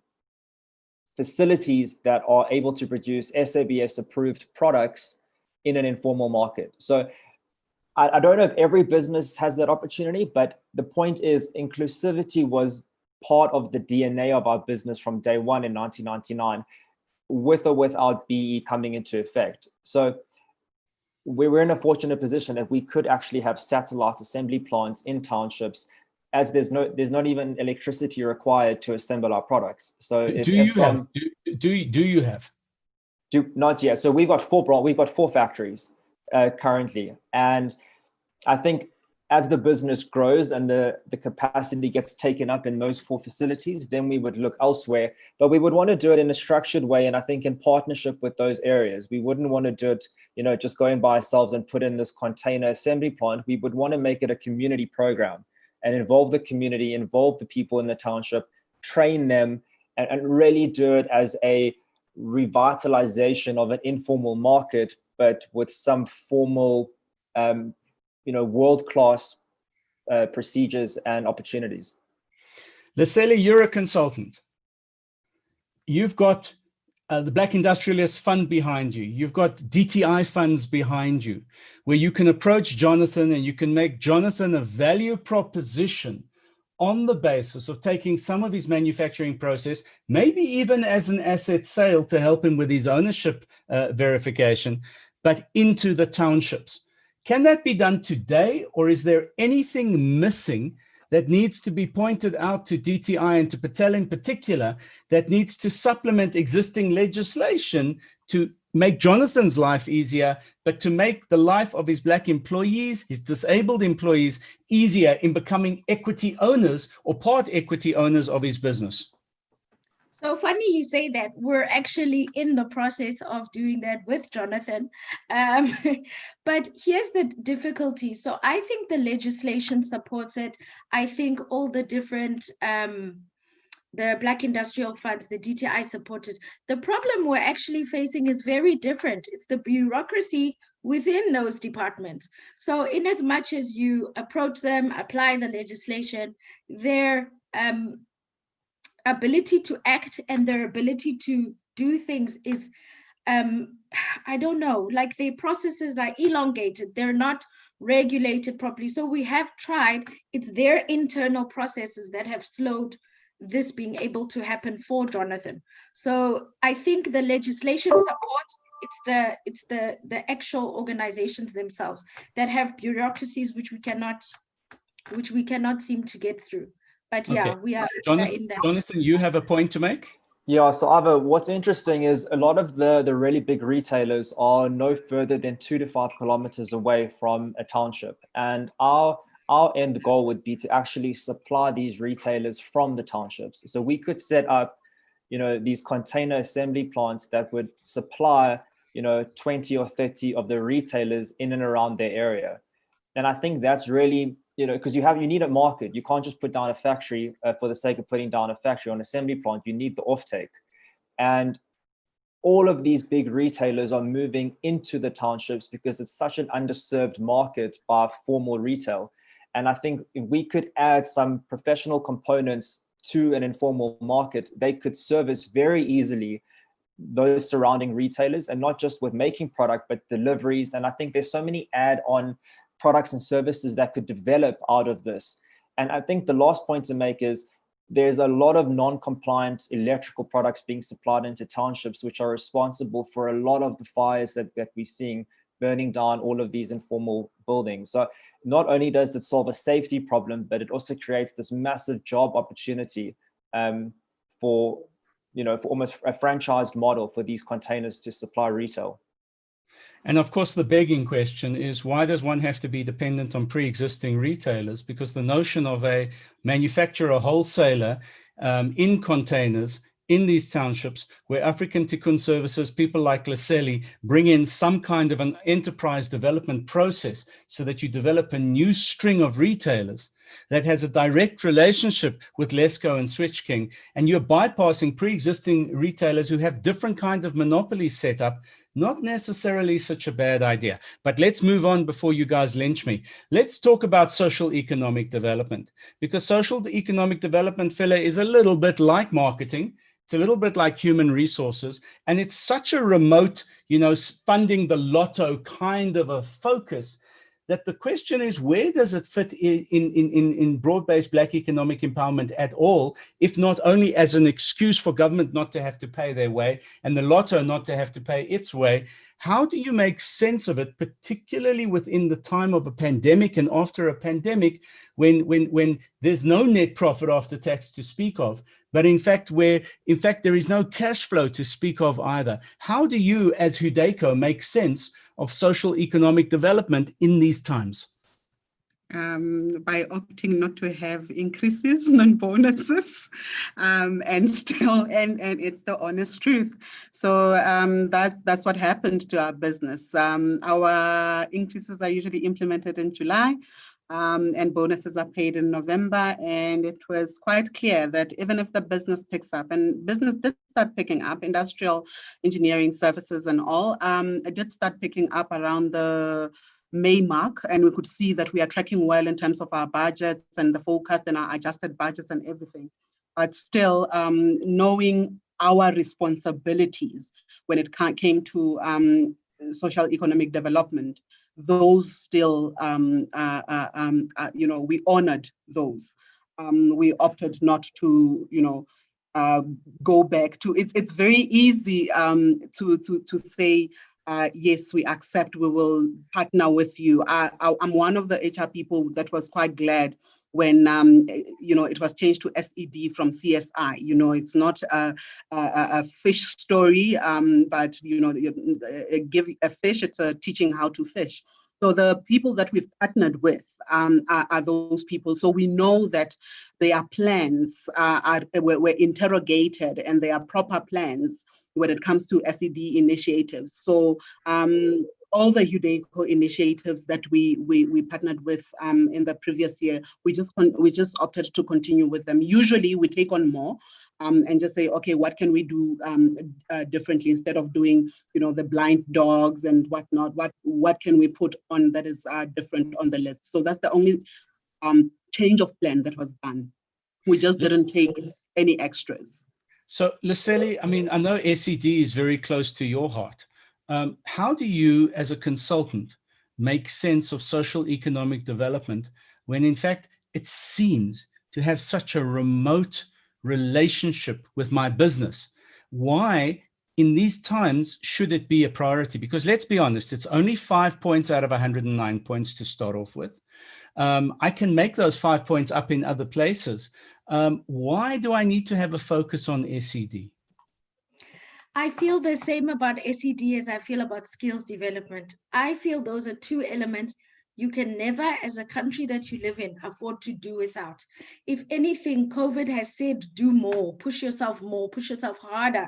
Speaker 4: facilities that are able to produce SABS approved products in an informal market. So I don't know if every business has that opportunity, but the point is inclusivity was part of the DNA of our business from day one in 1999, with or without BEE coming into effect. So we were in a fortunate position that we could actually have satellite assembly plants in townships, as there's not even electricity required to assemble our products. So
Speaker 2: do you have?
Speaker 4: Not yet. So we've got four factories currently, and I think as the business grows and the capacity gets taken up in those four facilities, then we would look elsewhere. But we would want to do it in a structured way, and I think in partnership with those areas. We wouldn't want to do it, just going by ourselves and put in this container assembly plant. We would want to make it a community program and involve the community, involve the people in the township, train them, and really do it as a revitalization of an informal market, but with some formal world-class procedures and opportunities.
Speaker 2: Leseli, you're a consultant. You've got the Black Industrialist Fund behind you. You've got DTI funds behind you, where you can approach Jonathan and you can make Jonathan a value proposition on the basis of taking some of his manufacturing process, maybe even as an asset sale to help him with his ownership verification, but into the townships. Can that be done today, or is there anything missing that needs to be pointed out to DTI and to Patel in particular that needs to supplement existing legislation to make Jonathan's life easier, but to make the life of his Black employees, his disabled employees, easier in becoming equity owners or part equity owners of his business?
Speaker 3: So funny you say that. We're actually in the process of doing that with Jonathan. But here's the difficulty. So I think the legislation supports it. I think all the different the Black Industrial Funds, the DTI supported. The problem we're actually facing is very different. It's the bureaucracy within those departments. So in as much as you approach them, apply the legislation, their ability to act and their ability to do things is, I don't know, like the processes are elongated. They're not regulated properly. So we have tried, it's their internal processes that have slowed this being able to happen for Jonathan. So I think the legislation supports, it's the actual organizations themselves that have bureaucracies which we cannot seem to get through. But yeah,
Speaker 2: okay.
Speaker 3: we are
Speaker 2: Jonathan,
Speaker 3: in that.
Speaker 2: Jonathan, you have a point to make?
Speaker 4: Yeah, so Ava, what's interesting is a lot of the really big retailers are no further than 2 to 5 kilometers away from a township. And our end goal would be to actually supply these retailers from the townships. So we could set up, these container assembly plants that would supply, 20 or 30 of the retailers in and around their area. And I think that's really, because you need a market. You can't just put down a factory for the sake of putting down a factory or an assembly plant. You need the offtake. And all of these big retailers are moving into the townships because it's such an underserved market by formal retail. And I think if we could add some professional components to an informal market, they could service very easily those surrounding retailers, and not just with making product, but deliveries. And I think there's so many add-on products and services that could develop out of this. And I think the last point to make is there's a lot of non-compliant electrical products being supplied into townships, which are responsible for a lot of the fires that we're seeing burning down all of these informal buildings. So not only does it solve a safety problem, but it also creates this massive job opportunity for almost a franchised model for these containers to supply retail.
Speaker 2: And of course, the begging question is, why does one have to be dependent on pre-existing retailers? Because the notion of a manufacturer wholesaler in containers in these townships, where African Tikkun Services, people like Leseli, bring in some kind of an enterprise development process so that you develop a new string of retailers that has a direct relationship with Lesco and Switch King, and you're bypassing pre-existing retailers who have different kinds of monopolies set up, not necessarily such a bad idea. But let's move on before you guys lynch me. Let's talk about social economic development, because social economic development, Phila, is a little bit like marketing. It's a little bit like human resources, and it's such a remote, funding the lotto kind of a focus that the question is, where does it fit in broad-based Black economic empowerment at all, if not only as an excuse for government not to have to pay their way and the lotto not to have to pay its way? How do you make sense of it, particularly within the time of a pandemic and after a pandemic, when there's no net profit after tax to speak of, but in fact there is no cash flow to speak of either? How do you, as Hudeco, make sense of social economic development in these times?
Speaker 5: By opting not to have increases, non-bonuses, and it's the honest truth. So that's what happened to our business. Our increases are usually implemented in July, and bonuses are paid in November. And it was quite clear that even if the business picks up, and business did start picking up, industrial engineering services and all, it did start picking up around the May mark, and we could see that we are tracking well in terms of our budgets and the forecast and our adjusted budgets and everything. But still, knowing our responsibilities when it came to social economic development, those still, we honored those. We opted not to, go back to. It's very easy to say, yes, we accept, we will partner with you. I'm one of the HR people that was quite glad when, it was changed to SED from CSI. It's not a fish story, but, give a fish, it's a teaching how to fish. So the people that we've partnered with are those people. So we know that their plans were interrogated, and they are proper plans when it comes to SED initiatives. So all the Hudeco initiatives that we partnered with in the previous year, we just opted to continue with them. Usually we take on more and just say, okay, what can we do differently, instead of doing, the blind dogs and whatnot? What can we put on that is different on the list? So that's the only change of plan that was done. We just didn't take any extras.
Speaker 2: So, Leseli, I know SED is very close to your heart. How do you, as a consultant, make sense of social economic development when, in fact, it seems to have such a remote relationship with my business? Why, in these times, should it be a priority? Because let's be honest, it's only 5 points out of 109 points to start off with. I can make those 5 points up in other places. Why do I need to have a focus on SED?
Speaker 3: I feel the same about SED as I feel about skills development. I feel those are two elements you can never, as a country that you live in, afford to do without. If anything, COVID has said, do more, push yourself harder,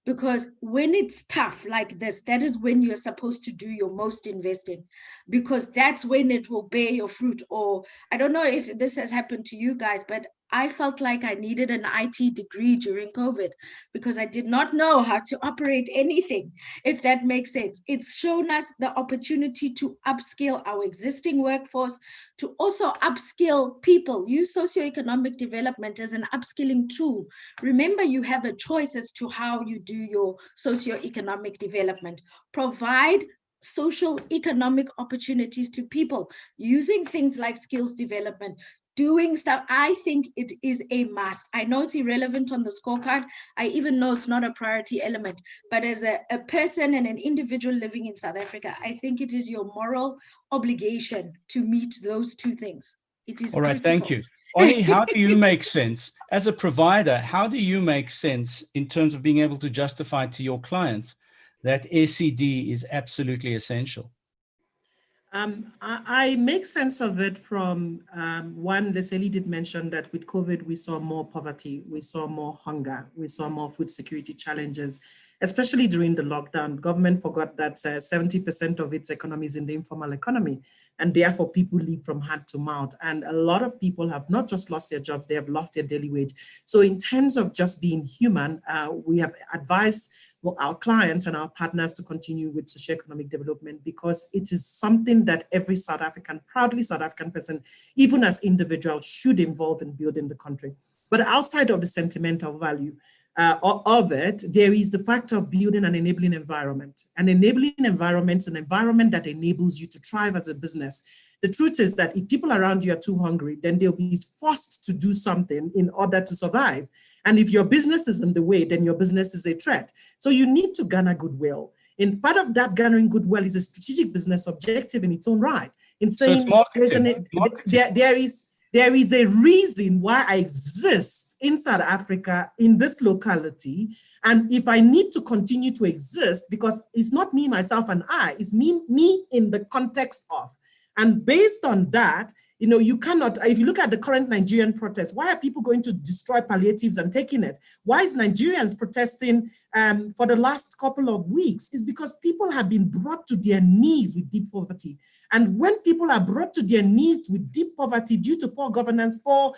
Speaker 3: because when it's tough like this, that is when you're supposed to do your most investing, because that's when it will bear your fruit. Or I don't know if this has happened to you guys, but I felt like I needed an IT degree during COVID because I did not know how to operate anything, if that makes sense. It's shown us the opportunity to upskill our existing workforce, to also upskill people. Use socioeconomic development as an upskilling tool. Remember, you have a choice as to how you do your socioeconomic development. Provide social economic opportunities to people using things like skills development, doing stuff. I think it is a must. I know it's irrelevant on the scorecard. I even know it's not a priority element, but as a person and an individual living in South Africa, I think it is your moral obligation to meet those two things. It is
Speaker 2: all right,
Speaker 3: critical.
Speaker 2: thank you. Oni, how do you make sense? As a provider, how do you make sense in terms of being able to justify to your clients that SED is absolutely essential?
Speaker 1: I make sense of it from one, Leslie did mention that with COVID, we saw more poverty, we saw more hunger, we saw more food security challenges, especially during the lockdown. Government forgot that 70% of its economy is in the informal economy, and therefore people live from hand to mouth. And a lot of people have not just lost their jobs, they have lost their daily wage. So in terms of just being human, we have advised our clients and our partners to continue with socioeconomic development, because it is something that every South African, proudly South African person, even as individuals, should involve in building the country. But outside of the sentimental value of it, there is the factor of building an enabling environment. An enabling environment is an environment that enables you to thrive as a business. The truth is that if people around you are too hungry, then they'll be forced to do something in order to survive. And if your business is in the way, then your business is a threat. So you need to garner goodwill. And part of that garnering goodwill is a strategic business objective in its own right. In saying there is a reason why I exist in South Africa, in this locality. And if I need to continue to exist, because it's not me, myself, and I, it's me in the context of. And based on that, you know, you cannot, if you look at the current Nigerian protests, why are people going to destroy palliatives and taking it? Why is Nigerians protesting for the last couple of weeks? It's because people have been brought to their knees with deep poverty. And when people are brought to their knees with deep poverty due to poor governance, poor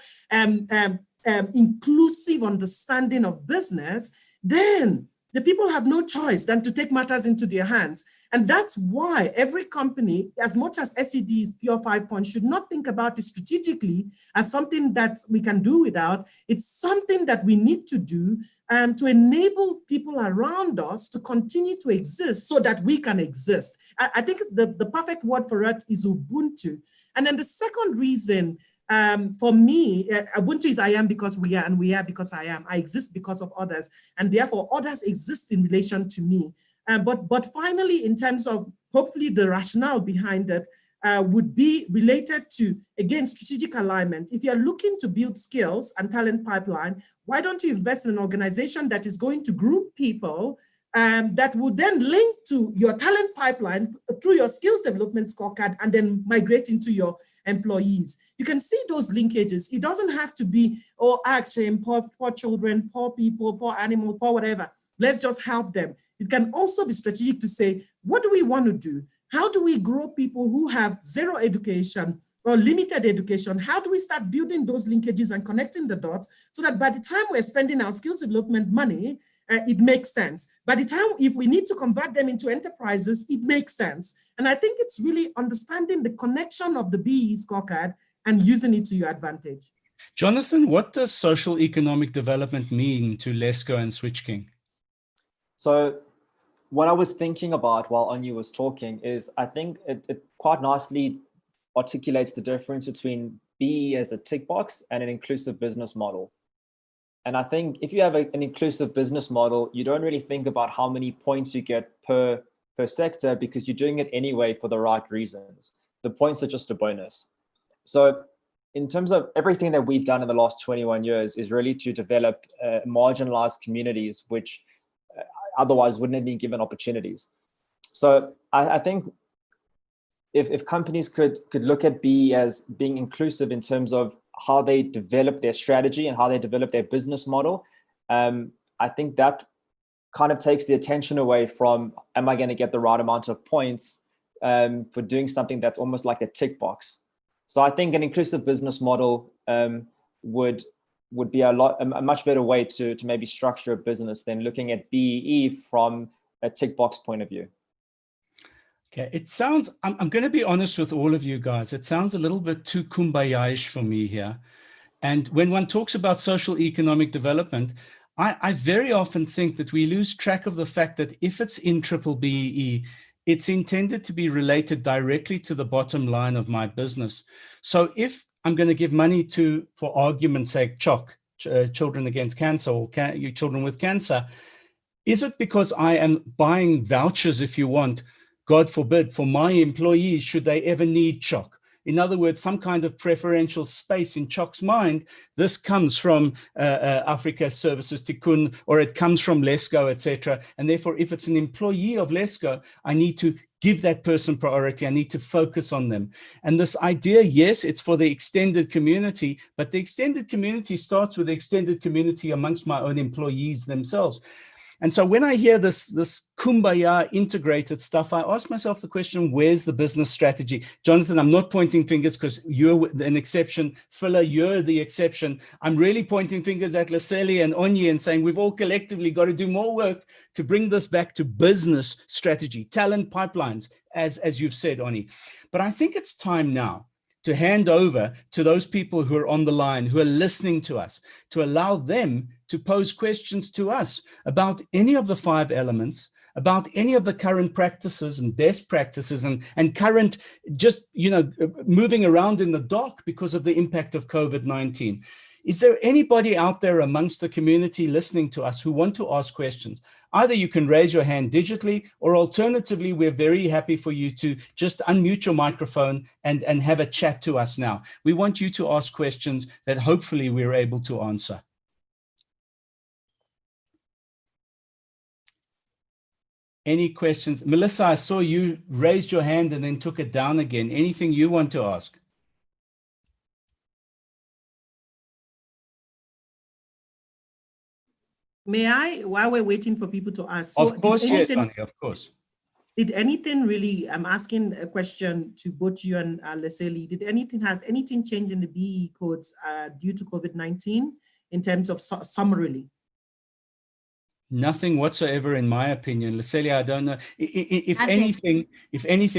Speaker 1: inclusive understanding of business, then the people have no choice than to take matters into their hands. And that's why every company, as much as SED is pure 5 points, should not think about it strategically as something that we can do without. It's something that we need to do to enable people around us to continue to exist so that we can exist. I think the perfect word for it is Ubuntu. And then the second reason for me, Ubuntu is I am because we are, and we are because I am. I exist because of others, and therefore others exist in relation to me. But finally, in terms of hopefully the rationale behind it, would be related to, again, strategic alignment. If you're looking to build skills and talent pipeline, why don't you invest in an organization that is going to groom people that would then link to your talent pipeline through your skills development scorecard and then migrate into your employees. You can see those linkages. It doesn't have to be, oh, actually, poor children, poor people, poor animals, poor whatever. Let's just help them. It can also be strategic to say, what do we want to do? How do we grow people who have zero education or limited education? How do we start building those linkages and connecting the dots so that by the time we're spending our skills development money, it makes sense. By the time, if we need to convert them into enterprises, it makes sense. And I think it's really understanding the connection of the BEE scorecard and using it to your advantage.
Speaker 2: Jonathan, what does social economic development mean to Lesco and Switch King?
Speaker 4: So what I was thinking about while Anu was talking is, I think it quite nicely articulates the difference between BEE as a tick box and an inclusive business model. And I think if you have an inclusive business model, you don't really think about how many points you get per sector, because you're doing it anyway for the right reasons. The points are just a bonus. So in terms of everything that we've done in the last 21 years is really to develop marginalized communities, which otherwise wouldn't have been given opportunities. So I think if companies could look at BEE as being inclusive in terms of how they develop their strategy and how they develop their business model, I think that kind of takes the attention away from, am I going to get the right amount of points for doing something that's almost like a tick box? So I think an inclusive business model would be a much better way to maybe structure a business than looking at BEE from a tick box point of view.
Speaker 2: Okay, it sounds, I'm going to be honest with all of you guys, it sounds a little bit too kumbaya-ish for me here. And when one talks about social economic development, I very often think that we lose track of the fact that if it's in BBEE, it's intended to be related directly to the bottom line of my business. So if I'm going to give money to, for argument's sake, children against cancer, or children with cancer? Is it because I am buying vouchers, if you want, God forbid, for my employees should they ever need CHOC? In other words, some kind of preferential space in CHOC's mind. This comes from Africa Services Tikkun, or it comes from LESCO, etc. And therefore, if it's an employee of LESCO, I need to give that person priority. I need to focus on them. And this idea, yes, it's for the extended community, but the extended community starts with the extended community amongst my own employees themselves. And so when I hear this kumbaya integrated stuff, I ask myself the question, where's the business strategy? Jonathan, I'm not pointing fingers because you're an exception. Phila, you're the exception. I'm really pointing fingers at Leslie and Onye and saying we've all collectively got to do more work to bring this back to business strategy, talent pipelines, as you've said, Onye. But I think it's time now to hand over to those people who are on the line, who are listening to us, to allow them to pose questions to us about any of the 5 elements, about any of the current practices and best practices and current just, moving around in the dark because of the impact of COVID-19. Is there anybody out there amongst the community listening to us who want to ask questions? Either you can raise your hand digitally, or alternatively, we're very happy for you to just unmute your microphone and have a chat to us now. We want you to ask questions that hopefully we're able to answer. Any questions? Melissa, I saw you raised your hand and then took it down again. Anything you want to ask?
Speaker 1: May I, while we're waiting for people to ask? So
Speaker 2: of course, yes, Annie, of course.
Speaker 1: Did anything really, I'm asking a question to both you and Leslie, has anything changed in the BEE codes due to COVID-19 in terms of summarily?
Speaker 2: Nothing whatsoever, in my opinion. Leslie, I don't know. If anything,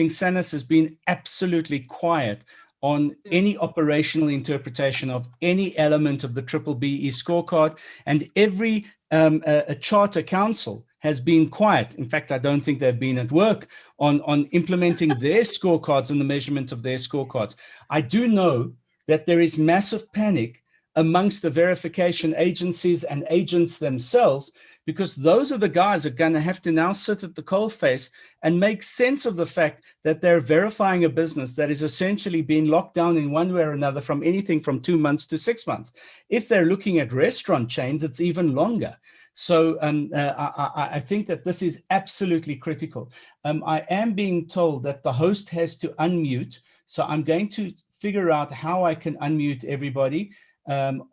Speaker 2: SANUS has been absolutely quiet on any operational interpretation of any element of the BBEE scorecard, and every a charter council has been quiet. In fact, I don't think they've been at work on implementing their scorecards and the measurement of their scorecards. I do know that there is massive panic amongst the verification agencies and agents themselves, because those are the guys who are going to have to now sit at the coalface and make sense of the fact that they're verifying a business that is essentially being locked down in one way or another from anything from 2 months to 6 months. If they're looking at restaurant chains, it's even longer. So I think that this is absolutely critical. I am being told that the host has to unmute. So I'm going to figure out how I can unmute everybody.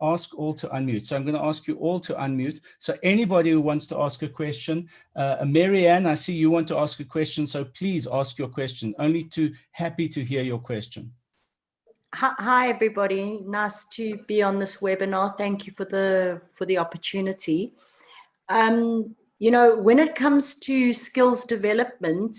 Speaker 2: Ask all to unmute. So I'm going to ask you all to unmute. So anybody who wants to ask a question, Marianne, I see you want to ask a question. So please ask your question. Only too happy to hear your question.
Speaker 6: Hi, everybody. Nice to be on this webinar. Thank you for the opportunity. When it comes to skills development,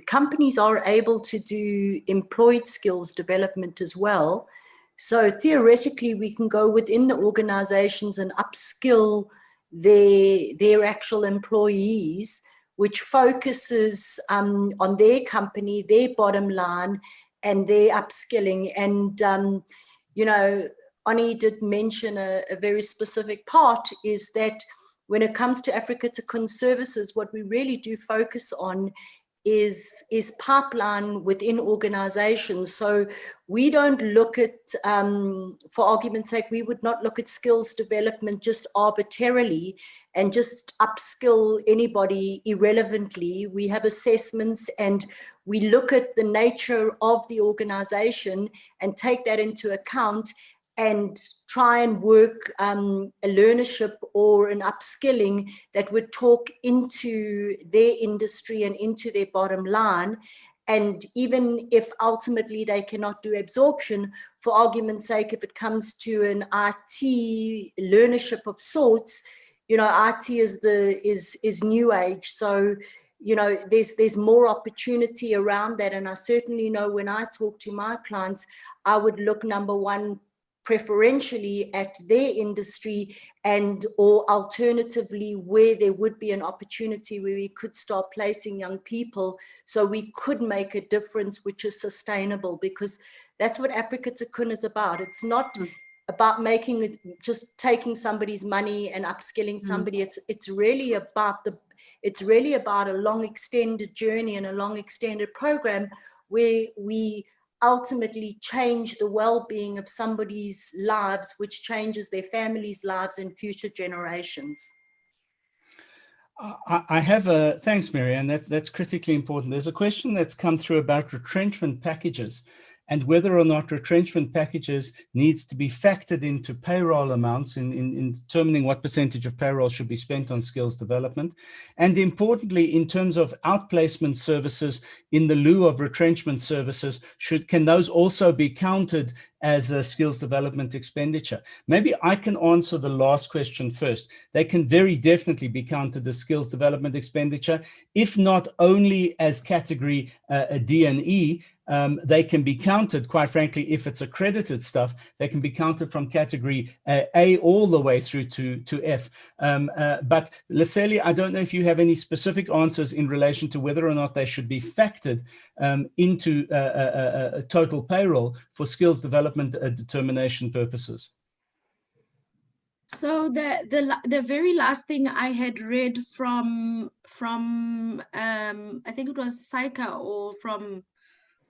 Speaker 6: companies are able to do employed skills development as well. So theoretically, we can go within the organizations and upskill their actual employees, which focuses on their company, their bottom line, and their upskilling. And, Ani did mention a very specific part, is that when it comes to Africa Tikkun services, what we really do focus on is pipeline within organizations. So we don't look at, for argument's sake, we would not look at skills development just arbitrarily and just upskill anybody irrelevantly. We have assessments and we look at the nature of the organization and take that into account and try and work a learnership or an upskilling that would talk into their industry and into their bottom line. And even if ultimately they cannot do absorption, for argument's sake, if it comes to an IT learnership of sorts, IT is new age. So, there's more opportunity around that. And I certainly know when I talk to my clients, I would look, number one, preferentially at their industry, and or alternatively where there would be an opportunity where we could start placing young people so we could make a difference which is sustainable, because that's what Africa Tikkun is about. It's not about making it, just taking somebody's money and upskilling somebody. It's really about a long extended journey and a long extended program where we ultimately change the well-being of somebody's lives, which changes their family's lives and future generations.
Speaker 2: I have a, thanks, Marianne, that's critically important. There's a question that's come through about retrenchment packages and whether or not retrenchment packages needs to be factored into payroll amounts in determining what percentage of payroll should be spent on skills development. And importantly, in terms of outplacement services in the lieu of retrenchment services, can those also be counted as a skills development expenditure? Maybe I can answer the last question first. They can very definitely be counted as skills development expenditure, if not only as category D and E. They can be counted, quite frankly, if it's accredited stuff, they can be counted from category A all the way through to F. But Leslie, I don't know if you have any specific answers in relation to whether or not they should be factored into total payroll for skills development determination purposes.
Speaker 3: So the very last thing I had read from I think it was SAICA or from,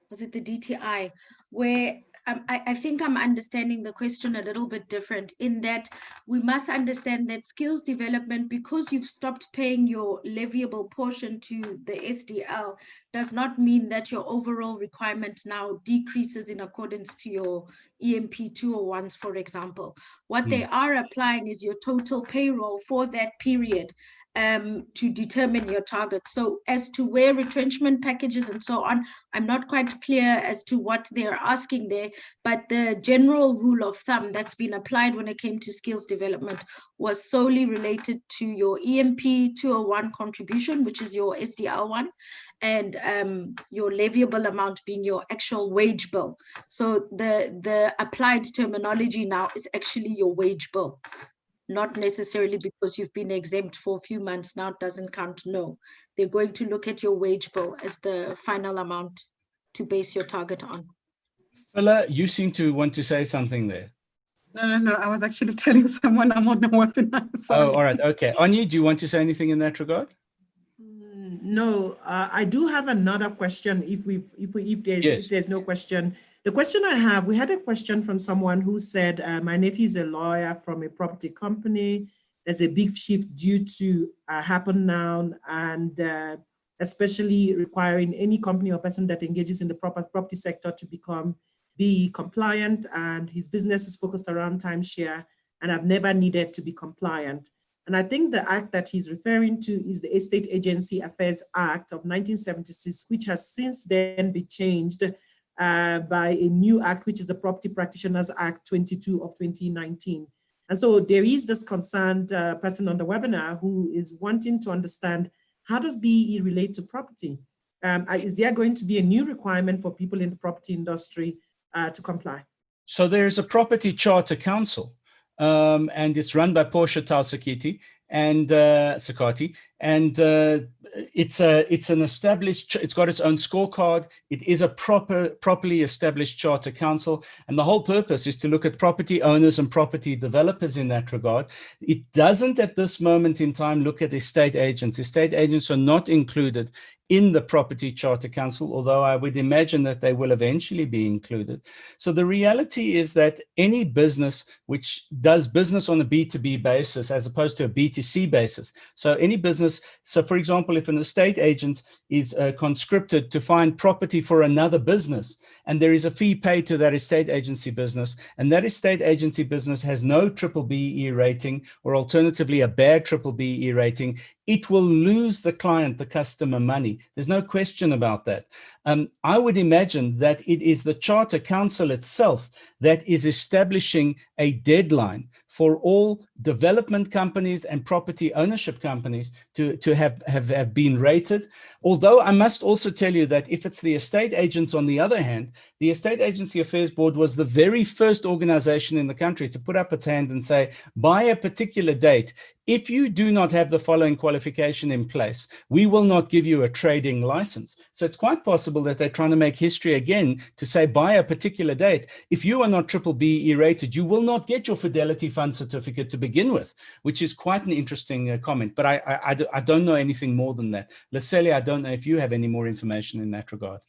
Speaker 3: was it the DTI, where I think I'm understanding the question a little bit different, in that we must understand that skills development, because you've stopped paying your leviable portion to the SDL, does not mean that your overall requirement now decreases in accordance to your EMP 201s, for example. What they are applying is your total payroll for that period to determine your target. So as to where retrenchment packages and so on, I'm not quite clear as to what they're asking there, but the general rule of thumb that's been applied when it came to skills development was solely related to your EMP 201 contribution, which is your SDL one, and your leviable amount being your actual wage bill. So the applied terminology now is actually your wage bill. Not necessarily because you've been exempt for a few months now, it doesn't count. No, they're going to look at your wage bill as the final amount to base your target on.
Speaker 2: Phila, you seem to want to say something there.
Speaker 5: No, I was actually telling someone I'm on the webinar. Sorry.
Speaker 2: Oh, all right, okay. Anya, do you want to say anything in that regard?
Speaker 1: No, I do have another question. If there's no question, the question I have, we had a question from someone who said, my nephew is a lawyer from a property company. There's a big shift due to happen now, and especially requiring any company or person that engages in the property sector to become BEE compliant, and his business is focused around timeshare, and I've never needed to be compliant. And I think the act that he's referring to is the Estate Agency Affairs Act of 1976, which has since then been changed by a new act, which is the Property Practitioners Act 22 of 2019. And so there is this concerned person on the webinar who is wanting to understand, how does BEE relate to property? Is there going to be a new requirement for people in the property industry to comply?
Speaker 2: So there is a Property Charter Council, and it's run by Portia Tausakiti and Sakati, and it's an established, it's got its own scorecard. It is a properly established charter council, and the whole purpose is to look at property owners and property developers in that regard. It doesn't at this moment in time look at estate agents. Estate agents are not included in the Property Charter Council, although I would imagine that they will eventually be included. So the reality is that any business which does business on a B2B basis as opposed to a B2C basis, so any business, so for example, if an estate agent is conscripted to find property for another business, and there is a fee paid to that estate agency business, and that estate agency business has no BBEE rating, or alternatively a bad BBEE rating, it will lose the client, the customer, money. There's no question about that. I would imagine that it is the Charter Council itself that is establishing a deadline for all development companies and property ownership companies to have been rated. Although I must also tell you that if it's the estate agents on the other hand, the Estate Agency Affairs Board was the very first organization in the country to put up its hand and say, by a particular date, if you do not have the following qualification in place, we will not give you a trading license. So it's quite possible that they're trying to make history again to say by a particular date, if you are not BBEE rated, you will not get your Fidelity Fund certificate to begin with, which is quite an interesting comment. But I don't know anything more than that. Leslie, I don't know if you have any more information in that regard.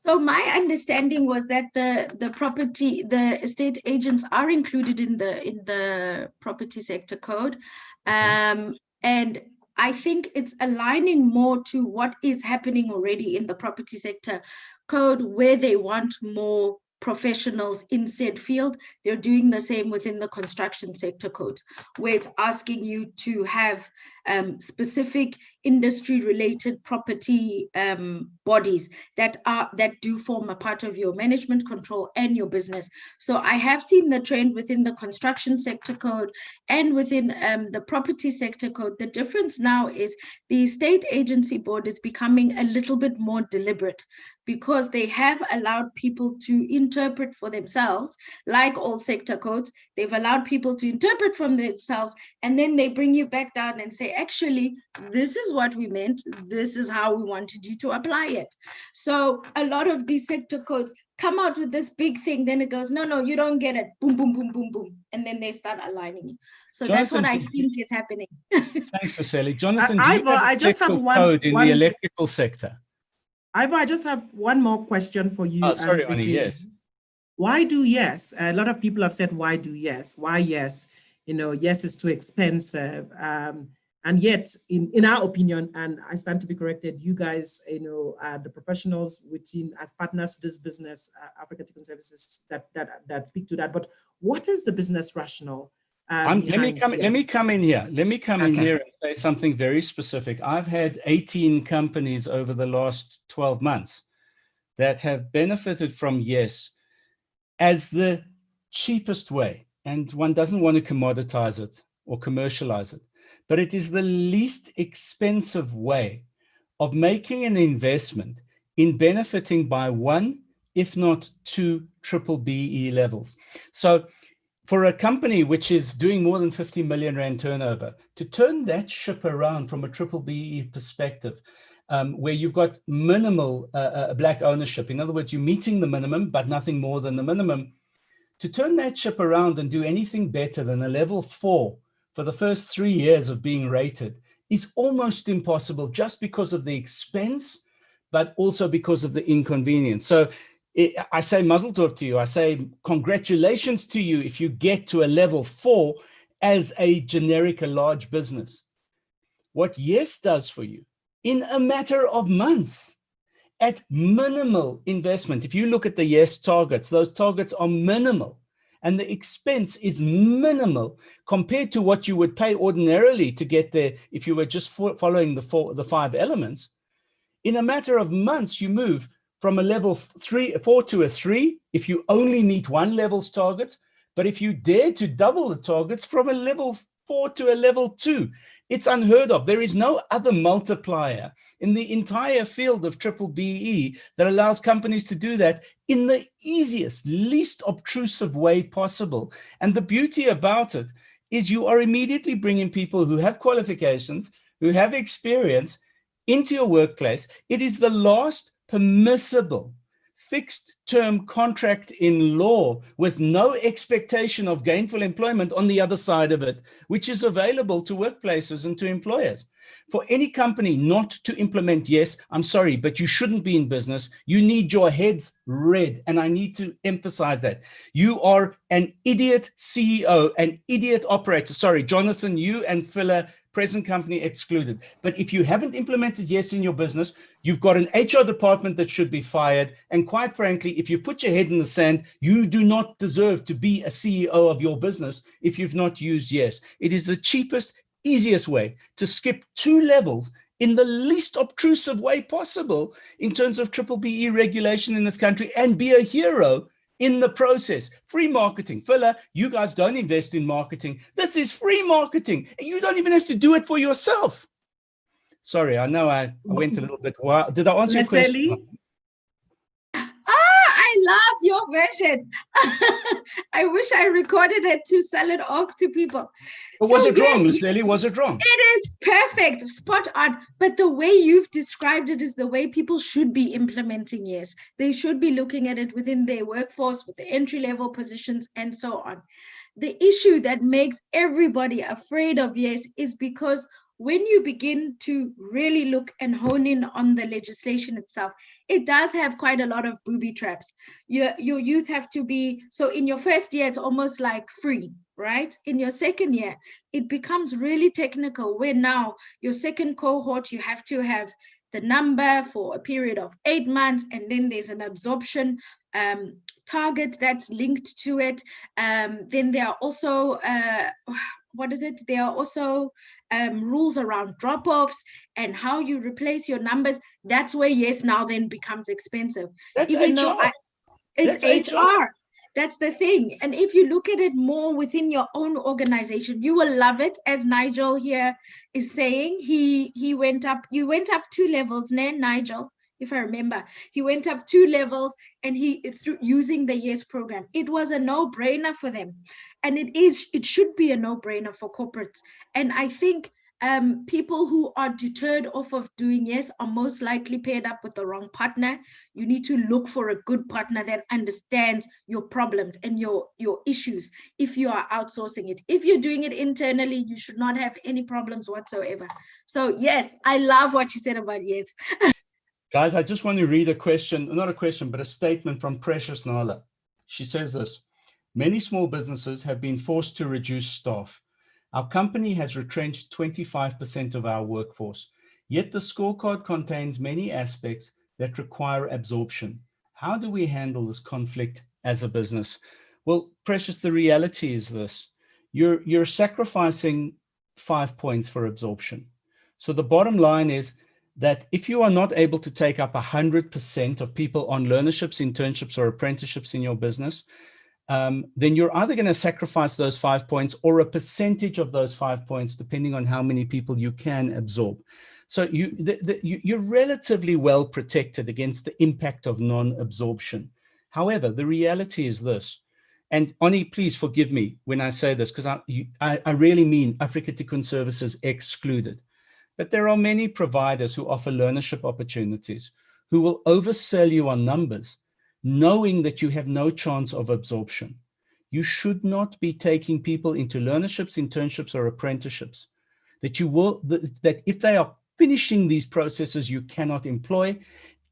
Speaker 3: So my understanding was that the estate agents are included in the property sector code, and I think it's aligning more to what is happening already in the property sector code, where they want more professionals in said field. They're doing the same within the construction sector code, where it's asking you to have specific industry related property bodies that do form a part of your management control and your business. So I have seen the trend within the construction sector code and within the property sector code. The difference now is the Estate Agency Board is becoming a little bit more deliberate, because they have allowed people to interpret for themselves, like all sector codes. They've allowed people to interpret from themselves, and then they bring you back down and say, actually, this is what we meant. This is how we wanted you to apply it. So a lot of these sector codes come out with this big thing, then it goes, no, you don't get it. Boom, boom, boom, boom, boom. And then they start aligning you. So Jonathan, that's what I think is happening.
Speaker 2: Thanks, Cecily. Jonathan,
Speaker 1: I just have
Speaker 2: code in the electrical sector.
Speaker 1: Ivor, I just have one more question for you.
Speaker 2: Oh, sorry, Ani, yes.
Speaker 1: Why do yes? A lot of people have said, why do yes? Why yes? Yes is too expensive. And yet, in our opinion, and I stand to be corrected, you guys, the professionals within, as partners to this business, Africa Tikkun Services, that speak to that. But what is the business rationale?
Speaker 2: Let me come in here. Let me come in here and say something very specific. I've had 18 companies over the last 12 months that have benefited from yes as the cheapest way. And one doesn't want to commoditize it or commercialize it, but it is the least expensive way of making an investment in benefiting by one, if not two, BBEE levels. So for a company which is doing more than 50 million Rand turnover, to turn that ship around from a BBEE perspective, where you've got minimal black ownership, in other words, you're meeting the minimum, but nothing more than the minimum, to turn that ship around and do anything better than a level 4 for the first 3 years of being rated is almost impossible, just because of the expense, but also because of the inconvenience. So I say mazel tov to you. I say congratulations to you if you get to a level 4 as a generic, a large business. What yes does for you in a matter of months at minimal investment. If you look at the yes targets, those targets are minimal and the expense is minimal compared to what you would pay ordinarily to get there if you were just following the 5 elements. In a matter of months, you move from a level 4 to a 3 if you only meet 1 level's targets, but if you dare to double the targets, from a level 4 to a level 2. It's unheard of. There is no other multiplier in the entire field of BBEE that allows companies to do that in the easiest, least obtrusive way possible. And the beauty about it is you are immediately bringing people who have qualifications, who have experience into your workplace. It is the last permissible fixed term contract in law with no expectation of gainful employment on the other side of it, which is available to workplaces and to employers. For any company not to implement yes, I'm sorry, but you shouldn't be in business. You need your heads red. And I need to emphasize that. You are an idiot CEO, an idiot operator. Sorry, Jonathan, you and Phila, present company excluded. But if you haven't implemented yes in your business, you've got an HR department that should be fired. And quite frankly, if you put your head in the sand, you do not deserve to be a CEO of your business if you've not used yes. It is the cheapest, easiest way to skip 2 levels in the least obtrusive way possible in terms of BBEE regulation in this country and be a hero in the process. Free marketing. Fuller, you guys don't invest in marketing. This is free marketing. And you don't even have to do it for yourself. Sorry, I know I went a little bit wild. Did I answer your question?
Speaker 3: I love your version. I wish I recorded it to sell it off to people.
Speaker 2: But was it wrong, Leslie? Was it wrong?
Speaker 3: It is perfect, spot on. But the way you've described it is the way people should be implementing Yes. They should be looking at it within their workforce, with the entry-level positions, and so on. The issue that makes everybody afraid of Yes is because when you begin to really look and hone in on the legislation itself, it does have quite a lot of booby traps. Your youth have to be, so in your first year, it's almost like free, right? In your second year, it becomes really technical, where now your second cohort, you have to have the number for a period of 8 months, and then there's an absorption target that's linked to it. Then there are also, there are also rules around drop-offs and how you replace your numbers. That's where Yes now then becomes expensive.
Speaker 2: That's
Speaker 3: Even
Speaker 2: HR.
Speaker 3: though it's HR. That's the thing. And if you look at it more within your own organization, you will love it. As Nigel here is saying, you went up 2 levels, Nigel, if I remember. He went up 2 levels, and through using the Yes program. It was a no-brainer for them. And it should be a no-brainer for corporates. And I think people who are deterred off of doing Yes are most likely paired up with the wrong partner. You need to look for a good partner that understands your problems and your issues if you are outsourcing it. If you're doing it internally, you should not have any problems whatsoever. So yes, I love what you said about Yes.
Speaker 2: Guys, I just want to read a question, not a question, but a statement from Precious Nala. She says this: many small businesses have been forced to reduce staff. Our company has retrenched 25% of our workforce, yet the scorecard contains many aspects that require absorption. How do we handle this conflict as a business? Well, Precious, the reality is this: you're sacrificing 5 points for absorption. So the bottom line is that if you are not able to take up 100% of people on learnerships, internships, or apprenticeships in your business, then you're either going to sacrifice those 5 points or a percentage of those 5 points, depending on how many people you can absorb. So you're relatively well protected against the impact of non-absorption. However, the reality is this, and Ani, please forgive me when I say this, because I really mean Africa Tikkun Services excluded. But there are many providers who offer learnership opportunities who will oversell you on numbers, knowing that you have no chance of absorption. You should not be taking people into learnerships, internships, or apprenticeships that if they are finishing these processes, you cannot employ,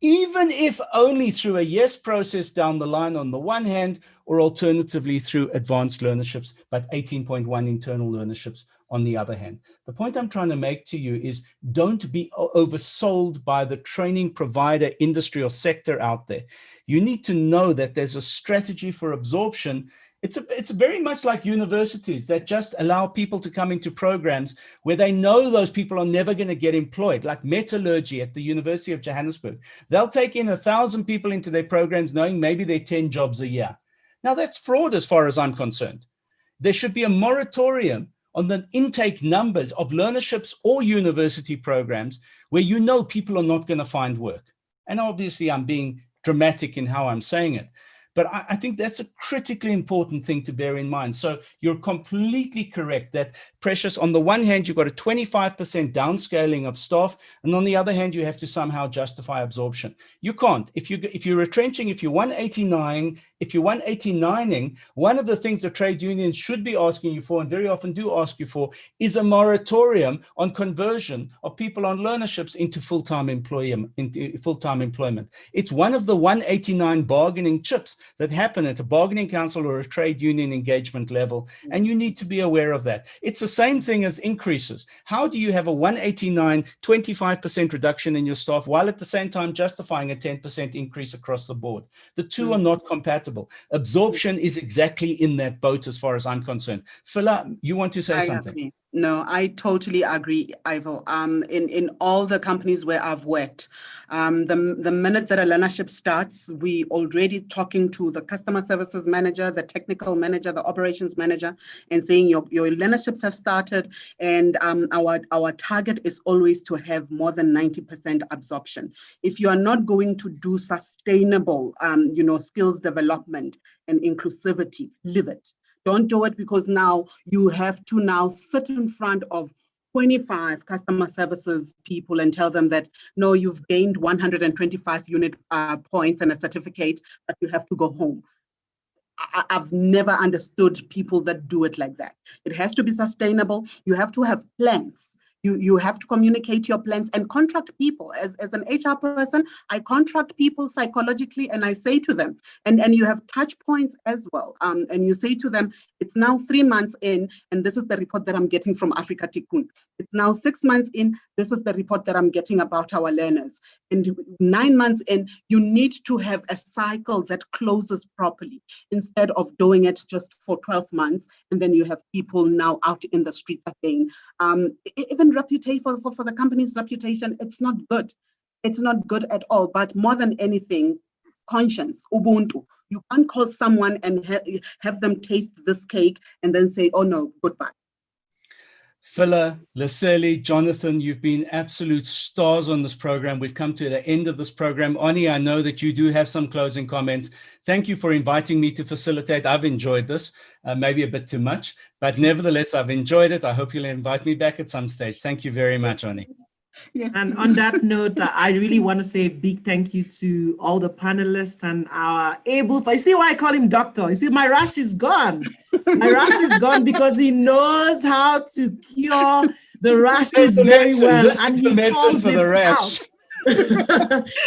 Speaker 2: even if only through a Yes process down the line on the one hand, or alternatively through advanced learnerships, but 18.1 internal learnerships on the other hand. The point I'm trying to make to you is don't be oversold by the training provider industry or sector out there. You need to know that there's a strategy for absorption. It's very much like universities that just allow people to come into programs where they know those people are never going to get employed, like metallurgy at the University of Johannesburg. They'll take in 1,000 people into their programs knowing maybe they're 10 jobs a year. Now that's fraud as far as I'm concerned. There should be a moratorium on the intake numbers of learnerships or university programs where you know people are not going to find work. And obviously I'm being dramatic in how I'm saying it. But I think that's a critically important thing to bear in mind. So you're completely correct that, Precious, on the one hand, you've got a 25% downscaling of staff, and on the other hand, you have to somehow justify absorption. You can't. If you're retrenching, if you're 189ing, one of the things the trade unions should be asking you for, and very often do ask you for, is a moratorium on conversion of people on learnerships into full-time employment. It's one of the 189 bargaining chips that happen at a bargaining council or a trade union engagement level, and you need to be aware of that. It's the same thing as increases. How do you have a 189, 25% reduction in your staff while at the same time justifying a 10% increase across the board? The two are not compatible. Absorption is exactly in that boat as far as I'm concerned. Phila, you want to say something?
Speaker 5: Agree. No, I totally agree, Ivo. In all the companies where I've worked, the minute that a learnership starts, we already talking to the customer services manager, the technical manager, the operations manager, and saying your learnerships have started, and our target is always to have more than 90% absorption. If you are not going to do sustainable, skills development and inclusivity, leave it. Don't do it, because now you have to now sit in front of 25 customer services people and tell them that, no, you've gained 125 unit points and a certificate, but you have to go home. I've never understood people that do it like that. It has to be sustainable. You have to have plans. You have to communicate your plans and contract people. As an HR person, I contract people psychologically, and I say to them, and you have touch points as well. And you say to them, it's now 3 months in, and this is the report that I'm getting from Africa Tikkun. It's now 6 months in, this is the report that I'm getting about our learners. And 9 months in, you need to have a cycle that closes properly, instead of doing it just for 12 months, and then you have people now out in the streets again. Even reputation for the company's reputation, it's not good. It's not good at all. But more than anything, conscience, Ubuntu. You can't call someone and have them taste this cake and then say, oh no, goodbye.
Speaker 2: Phila, Leseli, Jonathan, you've been absolute stars on this program. We've come to the end of this program. Oni, I know that you do have some closing comments. Thank you for inviting me to facilitate. I've enjoyed this, maybe a bit too much, but nevertheless, I've enjoyed it. I hope you'll invite me back at some stage. Thank you very much, Oni.
Speaker 5: Yes.
Speaker 1: And on that note, I really want to say a big thank you to all the panelists and our able. You see why I call him doctor? You see, my rash is gone. My rash is gone because he knows how to cure the rashes very well, and he calls it out.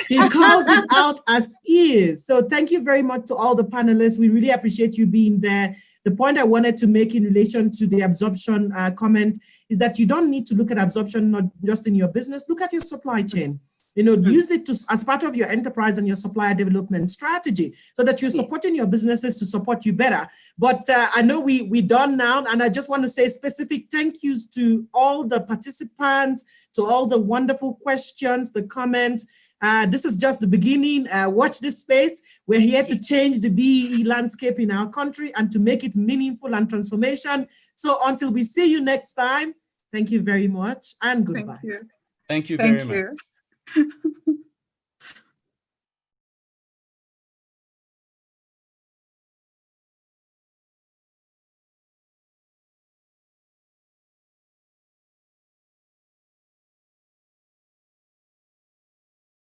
Speaker 1: He calls it out as is. So thank you very much to all the panelists. We really appreciate you being there. The point I wanted to make in relation to the absorption comment is that you don't need to look at absorption not just in your business. Look at your supply chain. Use it as part of your enterprise and your supplier development strategy, so that you're supporting your businesses to support you better. But I know we're done now, and I just want to say specific thank yous to all the participants, to all the wonderful questions, the comments. This is just the beginning. Watch this space. We're here to change the BEE landscape in our country and to make it meaningful and transformation. So until we see you next time, thank you very much and goodbye.
Speaker 2: Thank you very much.
Speaker 5: Thank you.